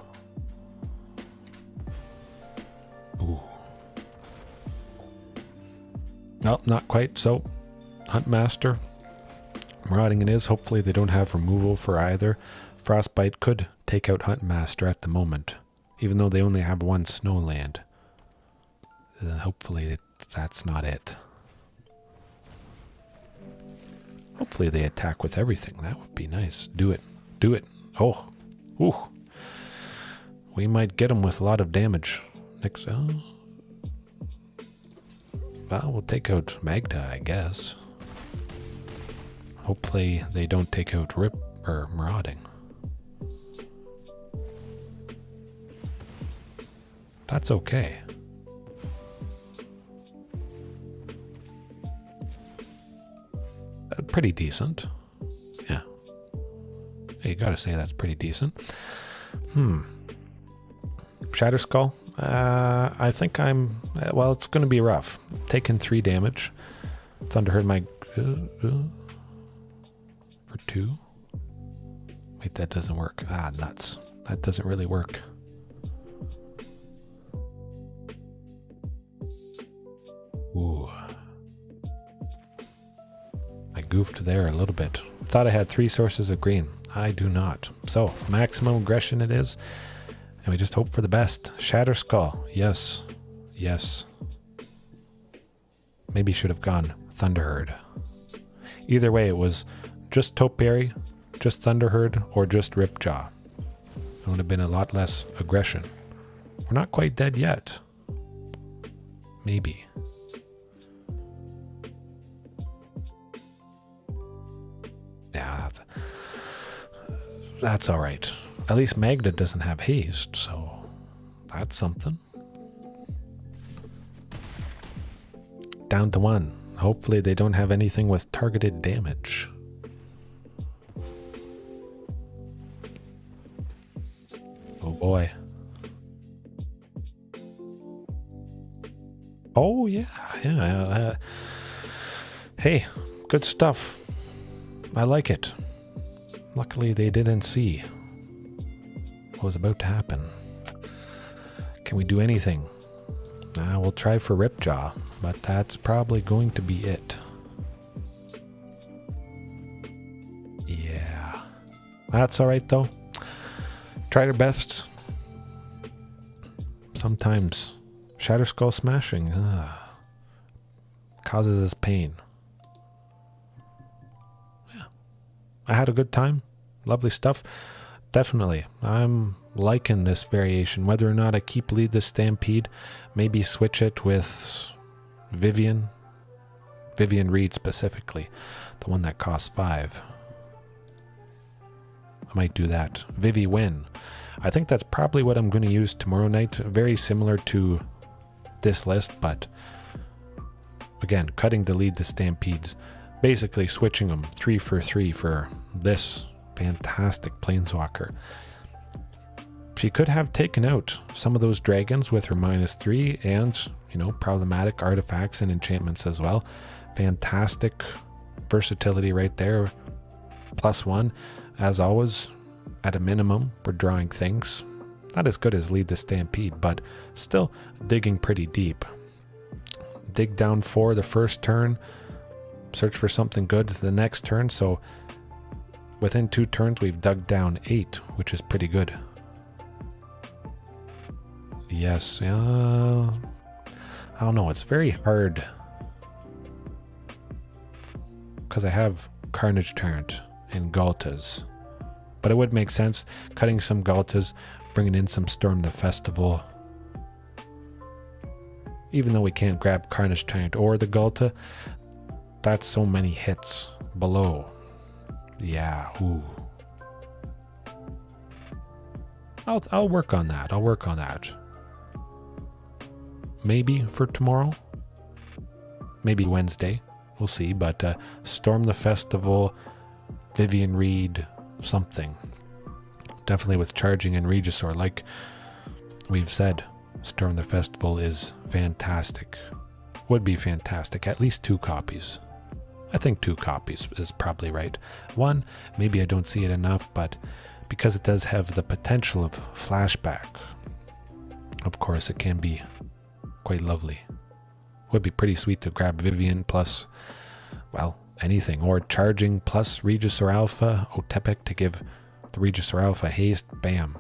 Ooh. No, not quite. So, Huntmaster. Marauding it is. Hopefully they don't have removal for either. Frostbite could take out Huntmaster at the moment, even though they only have one snow land. Hopefully that's not it. Hopefully they attack with everything. That would be nice. Do it. Do it. Oh. Ooh. We might get them with a lot of damage. Next. Well, we'll take out Magda, I guess. Hopefully they don't take out Rip or Marauding. That's okay. Pretty decent. Yeah. You gotta say that's pretty decent. Shatter Skull. I think I'm... well, it's gonna be rough. Taking 3 damage. Thunderherd Migration. For 2? Wait, that doesn't work. Ah, nuts. That doesn't really work. Ooh. I goofed there a little bit. Thought I had 3 sources of green. I do not. So, maximum aggression it is. And we just hope for the best. Shatter Skull. Yes. Yes. Maybe should have gone Thunderherd. Either way, it was just Topiary, just Thunderherd, or just Ripjaw. It would have been a lot less aggression. We're not quite dead yet. Maybe. Yeah, that's all right. At least Magda doesn't have haste, so that's something. Down to 1. Hopefully they don't have anything with targeted damage. Oh boy. Oh yeah. Hey, good stuff. I like it. Luckily they didn't see what was about to happen. Can we do anything? We'll try for Ripjaw, but that's probably going to be it. Yeah. That's alright though. Tried our best. Sometimes Shatter Skull smashing causes us pain. Yeah. I had a good time. Lovely stuff. Definitely. I'm liking this variation. Whether or not I keep Lead the Stampede, maybe switch it with Vivian. Vivian Reed specifically. The one that costs 5. I might do that. Viviwin. I think that's probably what I'm going to use tomorrow night. Very similar to this list, but again, cutting the Lead the Stampedes. Basically switching them 3 for 3 for this fantastic Planeswalker. She could have taken out some of those dragons with her -3 and, you know, problematic artifacts and enchantments as well. Fantastic versatility right there. +1. As always, at a minimum, we're drawing things. Not as good as Lead the Stampede, but still digging pretty deep. Dig down 4 the first turn. Search for something good the next turn. So within 2 turns, we've dug down 8, which is pretty good. Yes. I don't know. It's very hard because I have Carnage Tyrant and Ghaltas. But it would make sense cutting some Ghaltas, bringing in some Storm the Festival. Even though we can't grab Carnage Tyrant or the Ghalta, that's so many hits below. Yeah, ooh. I'll work on that. I'll work on that. Maybe for tomorrow. Maybe Wednesday. We'll see. But Storm the Festival, Vivian Reed, something. Definitely with Charging and Regisaur. Like we've said Storm the Festival is fantastic. Would be fantastic. At least 2 copies. I think 2 copies is probably right. 1, maybe I don't see it enough, but because it does have the potential of flashback, of course it can be quite lovely. Would be pretty sweet to grab Vivien plus, well, anything. Or Charging plus Regisaur Alpha, Otepec to give the Regisaur Alpha haste. Bam.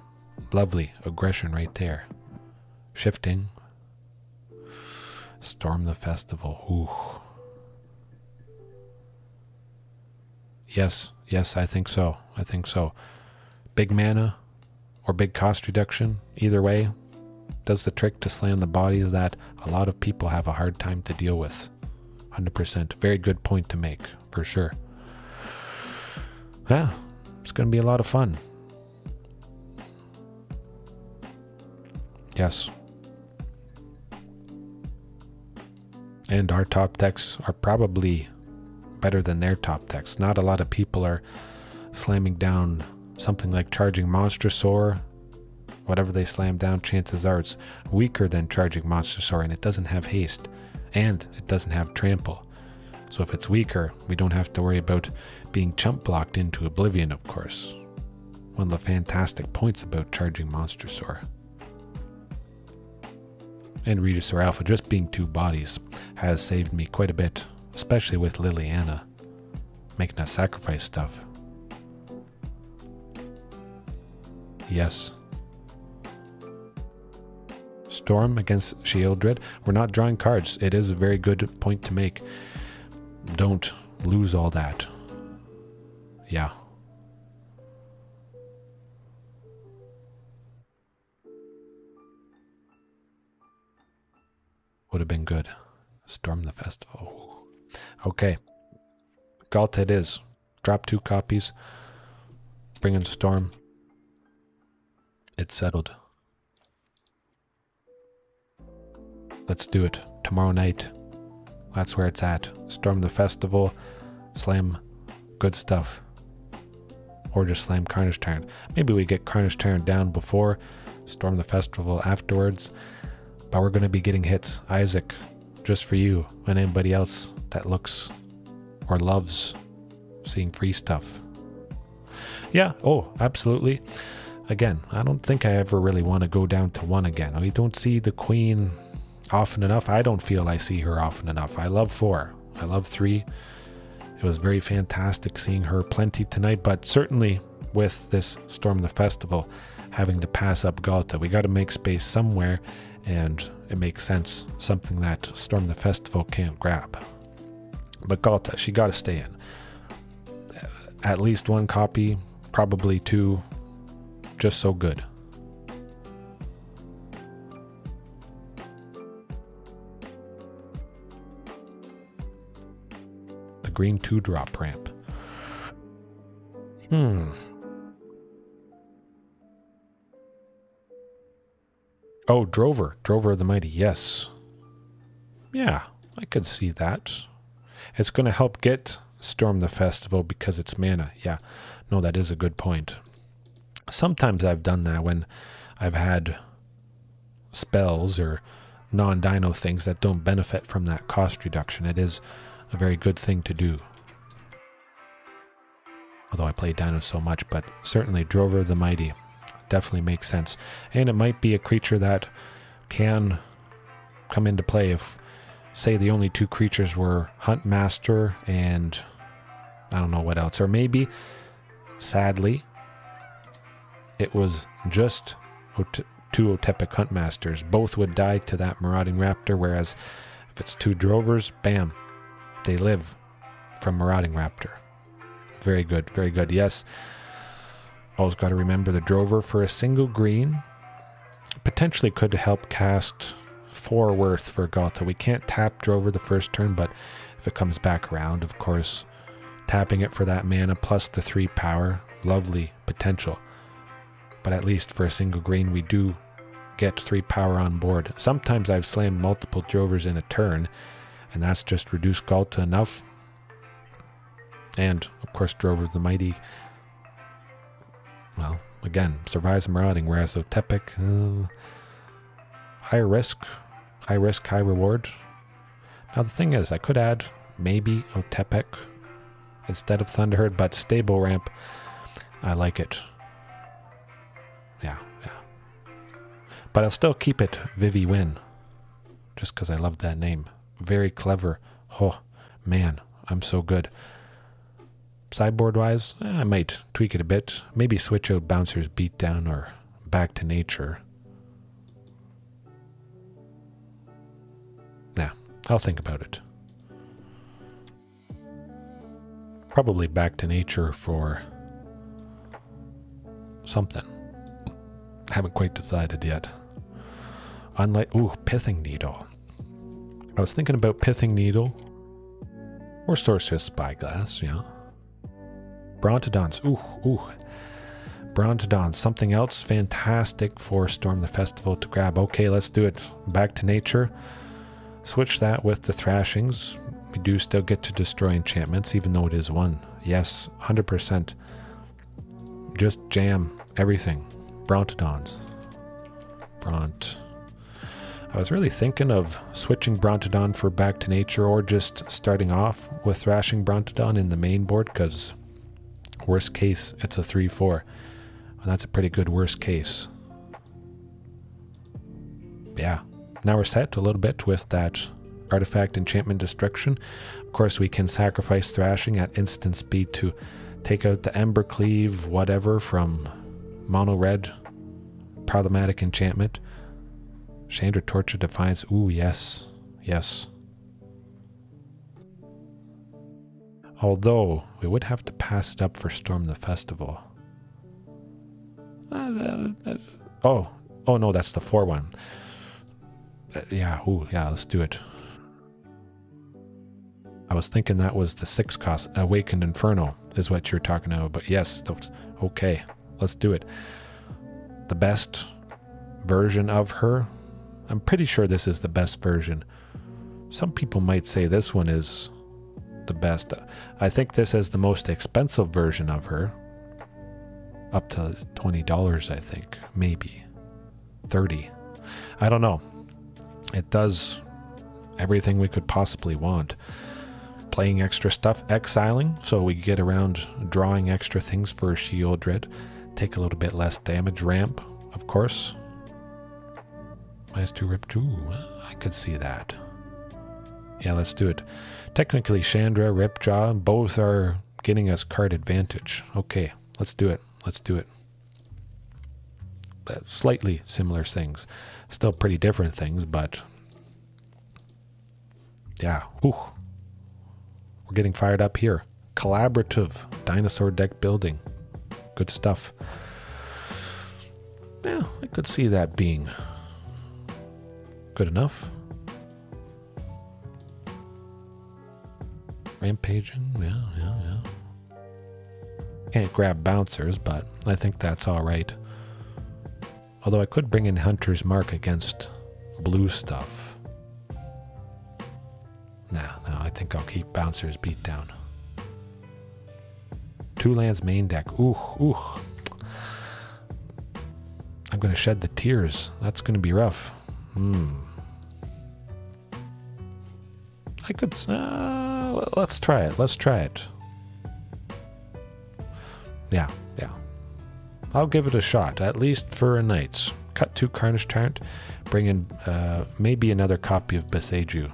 Lovely aggression right there. Shifting. Storm the Festival. Ooh. Yes, I think so. I think so. Big mana or big cost reduction, either way, does the trick to slam the bodies that a lot of people have a hard time to deal with. 100%. Very good point to make, for sure. Yeah, it's going to be a lot of fun. Yes. And our top decks are probably better than their top decks. Not a lot of people are slamming down something like Charging Monstrosaur. Whatever they slam down, chances are it's weaker than Charging Monstrosaur, and it doesn't have haste, and it doesn't have trample. So if it's weaker, we don't have to worry about being chump blocked into oblivion, of course. One of the fantastic points about Charging Monstrosaur. And Regisaur Alpha just being 2 bodies has saved me quite a bit, especially with Liliana making us sacrifice stuff. Yes. Storm against Sheoldred. We're not drawing cards. It is a very good point to make. Don't lose all that. Yeah. Would have been good. Storm the Festival. Okay. Ghalta it is. Drop 2 copies. Bring in Storm. It's settled. Let's do it. Tomorrow night. That's where it's at. Storm the Festival. Slam good stuff. Or just slam Carnage Tyrant. Maybe we get Carnage Tyrant down before. Storm the Festival afterwards. But we're going to be getting hits. Isaac, just for you and anybody else that looks or loves seeing free stuff. Yeah, oh, absolutely. Again, I don't think I ever really want to go down to 1 again. We don't see the Queen often enough. I don't feel I see her often enough. I love 4. I love 3. It was very fantastic seeing her plenty tonight, but certainly with this Storm the Festival having to pass up Ghalta, we got to make space somewhere, and it makes sense. Something that Storm the Festival can't grab. But Ghalta, she got to stay in. At least 1 copy, probably 2. Just so good. The green 2-drop ramp. Oh, Drover. Drover the Mighty, yes. Yeah, I could see that. It's going to help get Storm the Festival because it's mana. Yeah, no, that is a good point. Sometimes I've done that when I've had spells or non-dino things that don't benefit from that cost reduction. It is a very good thing to do. Although I play dino so much, but certainly Drover the Mighty definitely makes sense. And it might be a creature that can come into play if, say, the only 2 creatures were Huntmaster and I don't know what else. Or maybe, sadly, it was just 2 Otepec Huntmasters. Both would die to that Marauding Raptor, whereas if it's 2 Drovers, bam, they live from Marauding Raptor. Very good, very good. Yes, always got to remember the Drover for a single green. Potentially could help cast 4 worth for Ghalta. We can't tap Drover the first turn, but if it comes back around, of course, tapping it for that mana plus the 3 power, lovely potential. But at least for a single green, we do get 3 power on board. Sometimes I've slammed multiple Drovers in a turn, and that's just reduced Ghalta enough. And, of course, Drover the Mighty, well, again, survives Marauding, whereas Otepec, high risk, high reward. Now the thing is, I could add maybe Otepec instead of Thunderherd, but stable ramp, I like it. Yeah. But I'll still keep it Viviwin, just because I love that name. Very clever. Oh, man, I'm so good. Sideboard-wise, I might tweak it a bit. Maybe switch out Bouncer's Beatdown or Back to Nature. Nah, I'll think about it. Probably Back to Nature for something. Haven't quite decided yet. Unlike, Pithing Needle. I was thinking about Pithing Needle or Sorcerous Spyglass, yeah. Brontodons, Brontodons, something else fantastic for Storm the Festival to grab. Okay, let's do it. Back to Nature. Switch that with the Thrashings. We do still get to destroy enchantments, even though it is 1. Yes, 100%. Just jam everything. Brontodons. I was really thinking of switching Brontodon for Back to Nature, or just starting off with Thrashing Brontodon in the main board, because worst case, it's a 3-4. And that's a pretty good worst case. Yeah. Now we're set a little bit with that Artifact Enchantment Destruction. Of course, we can sacrifice Thrashing at instant speed to take out the Embercleave, whatever, from Mono Red. Problematic enchantment. Chandra Torch of Defiance. Ooh, yes. Yes. Although, we would have to pass it up for Storm the Festival. Oh no, that's the 4-1. Yeah, let's do it. I was thinking that was the 6 cost. Awakened Inferno is what you're talking about, but yes, that's okay. Let's do it. The best version of her. I'm pretty sure this is the best version. Some people might say this one is the best. I think this is the most expensive version of her. Up to $20, I think. Maybe. $30. I don't know. It does everything we could possibly want. Playing extra stuff, exiling, so we get around drawing extra things for Sheoldred. Take a little bit less damage. Ramp, of course. -2 Rip 2. I could see that. Yeah, let's do it. Technically, Chandra, Ripjaw, both are getting us card advantage. Okay, let's do it. Let's do it. Slightly similar things. Still pretty different things, but yeah. We're getting fired up here. Collaborative dinosaur deck building. Good stuff. Yeah, I could see that being good enough. Rampaging, yeah. Can't grab bouncers, but I think that's alright. Although I could bring in Hunter's Mark against blue stuff. No, I think I'll keep Bouncer's Beatdown. 2 lands main deck. Ooh. I'm going to shed the tears. That's going to be rough. I could... let's try it. Let's try it. Yeah. I'll give it a shot, at least for a night. Cut 2 Carnage Tyrant. Bring in maybe another copy of Boseiju.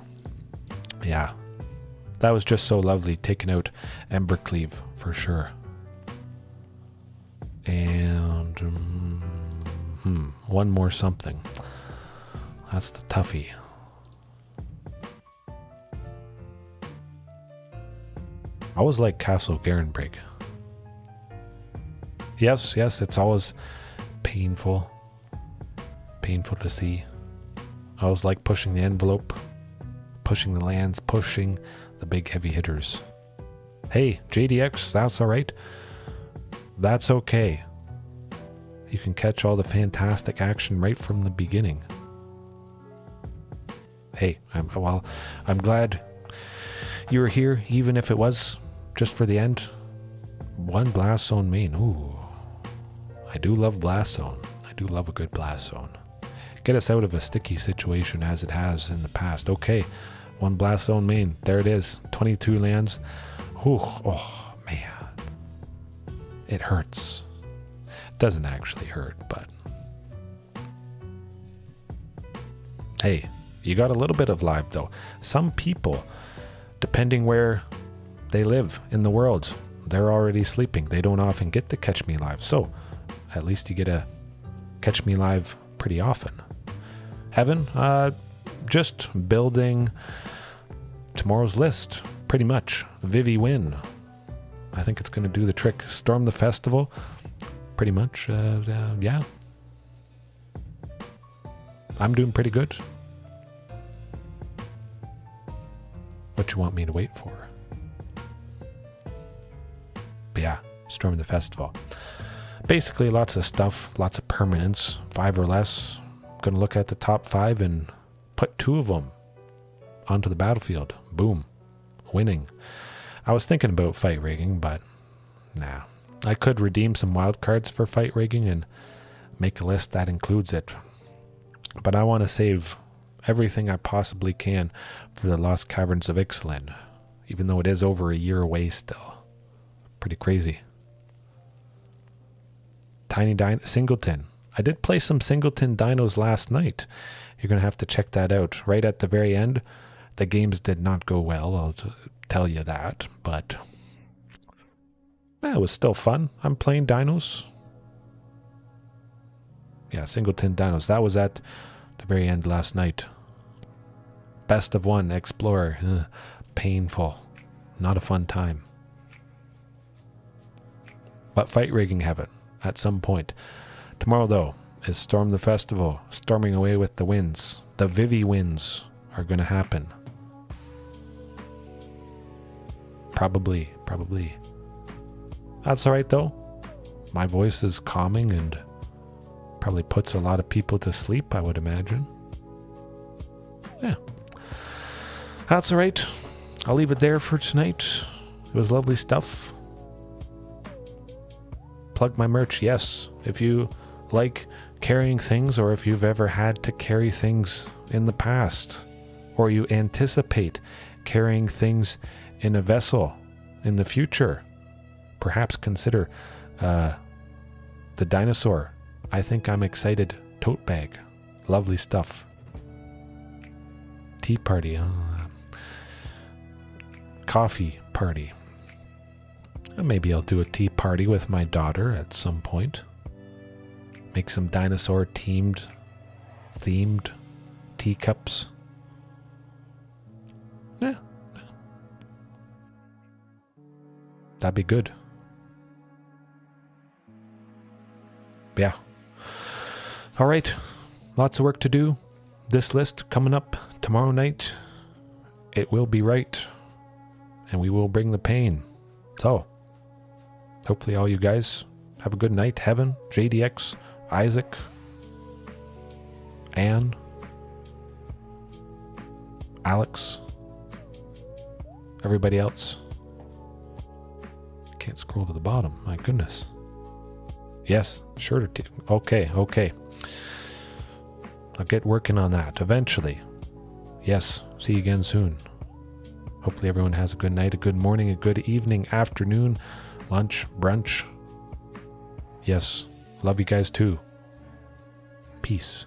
Yeah. That was just so lovely, taking out Embercleave, for sure. And... one more something. That's the toughie. I always like Castle Garenbrig. Yes, it's always painful. Painful to see. I always like pushing the envelope, pushing the lands, pushing the big heavy hitters. Hey, JDX, that's alright. That's okay. You can catch all the fantastic action right from the beginning. Hey, I'm glad you were here, even if it was just for the end. 1 Blast Zone main. Ooh. I do love Blast Zone. I do love a good Blast Zone. get us out of a sticky situation as it has in the past. Okay, 1 Blast Zone main. There it is. 22 lands. Whew. Oh, man. It hurts. It doesn't actually hurt, but... Hey, you got a little bit of live, though. Some people, depending where they live in the world, they're already sleeping. They don't often get to catch me live. So, at least you get to catch me live pretty often. Heaven, just building tomorrow's list, pretty much. Viviwin. I think it's going to do the trick. Storm the festival, pretty much. Yeah. I'm doing pretty good. What you want me to wait for? But yeah, storm the festival. Basically, lots of stuff, lots of permanents, 5 or less. Gonna look at the top 5 and put 2 of them onto the battlefield. Boom. Winning. I was thinking about fight rigging, but nah. I could redeem some wild cards for fight rigging and make a list that includes it. But I want to save everything I possibly can for the Lost Caverns of Ixalan, even though it is over a year away still. Pretty crazy. Tiny Singleton. I did play some Singleton Dinos last night. You're going to have to check that out. Right at the very end, the games did not go well, I'll tell you that, but it was still fun. I'm playing Dinos. Yeah, Singleton Dinos. That was at the very end last night. Best of 1, Explorer. Ugh, painful. Not a fun time. But fight rigging heaven at some point. Tomorrow, though, is Storm the Festival. Storming away with the winds. The Viviwins are going to happen. Probably. That's alright, though. My voice is calming and probably puts a lot of people to sleep, I would imagine. Yeah. That's alright. I'll leave it there for tonight. It was lovely stuff. Plug my merch, yes. If you like carrying things, or if you've ever had to carry things in the past, or you anticipate carrying things in a vessel in the future, perhaps consider the dinosaur. I think I'm excited tote bag. Lovely stuff. Tea party. Coffee party. Maybe I'll do a tea party with my daughter at some point. Make some dinosaur themed teacups. Yeah. That'd be good. Yeah. All right. Lots of work to do. This list coming up tomorrow night. It will be right. And we will bring the pain. So, hopefully all you guys have a good night. Heaven, JDX, Isaac, Anne, Alex, everybody else. Can't scroll to the bottom. My goodness. Yes, sure. Okay. I'll get working on that eventually. Yes, see you again soon. Hopefully everyone has a good night, a good morning, a good evening, afternoon, lunch, brunch. Yes, love you guys too. Peace.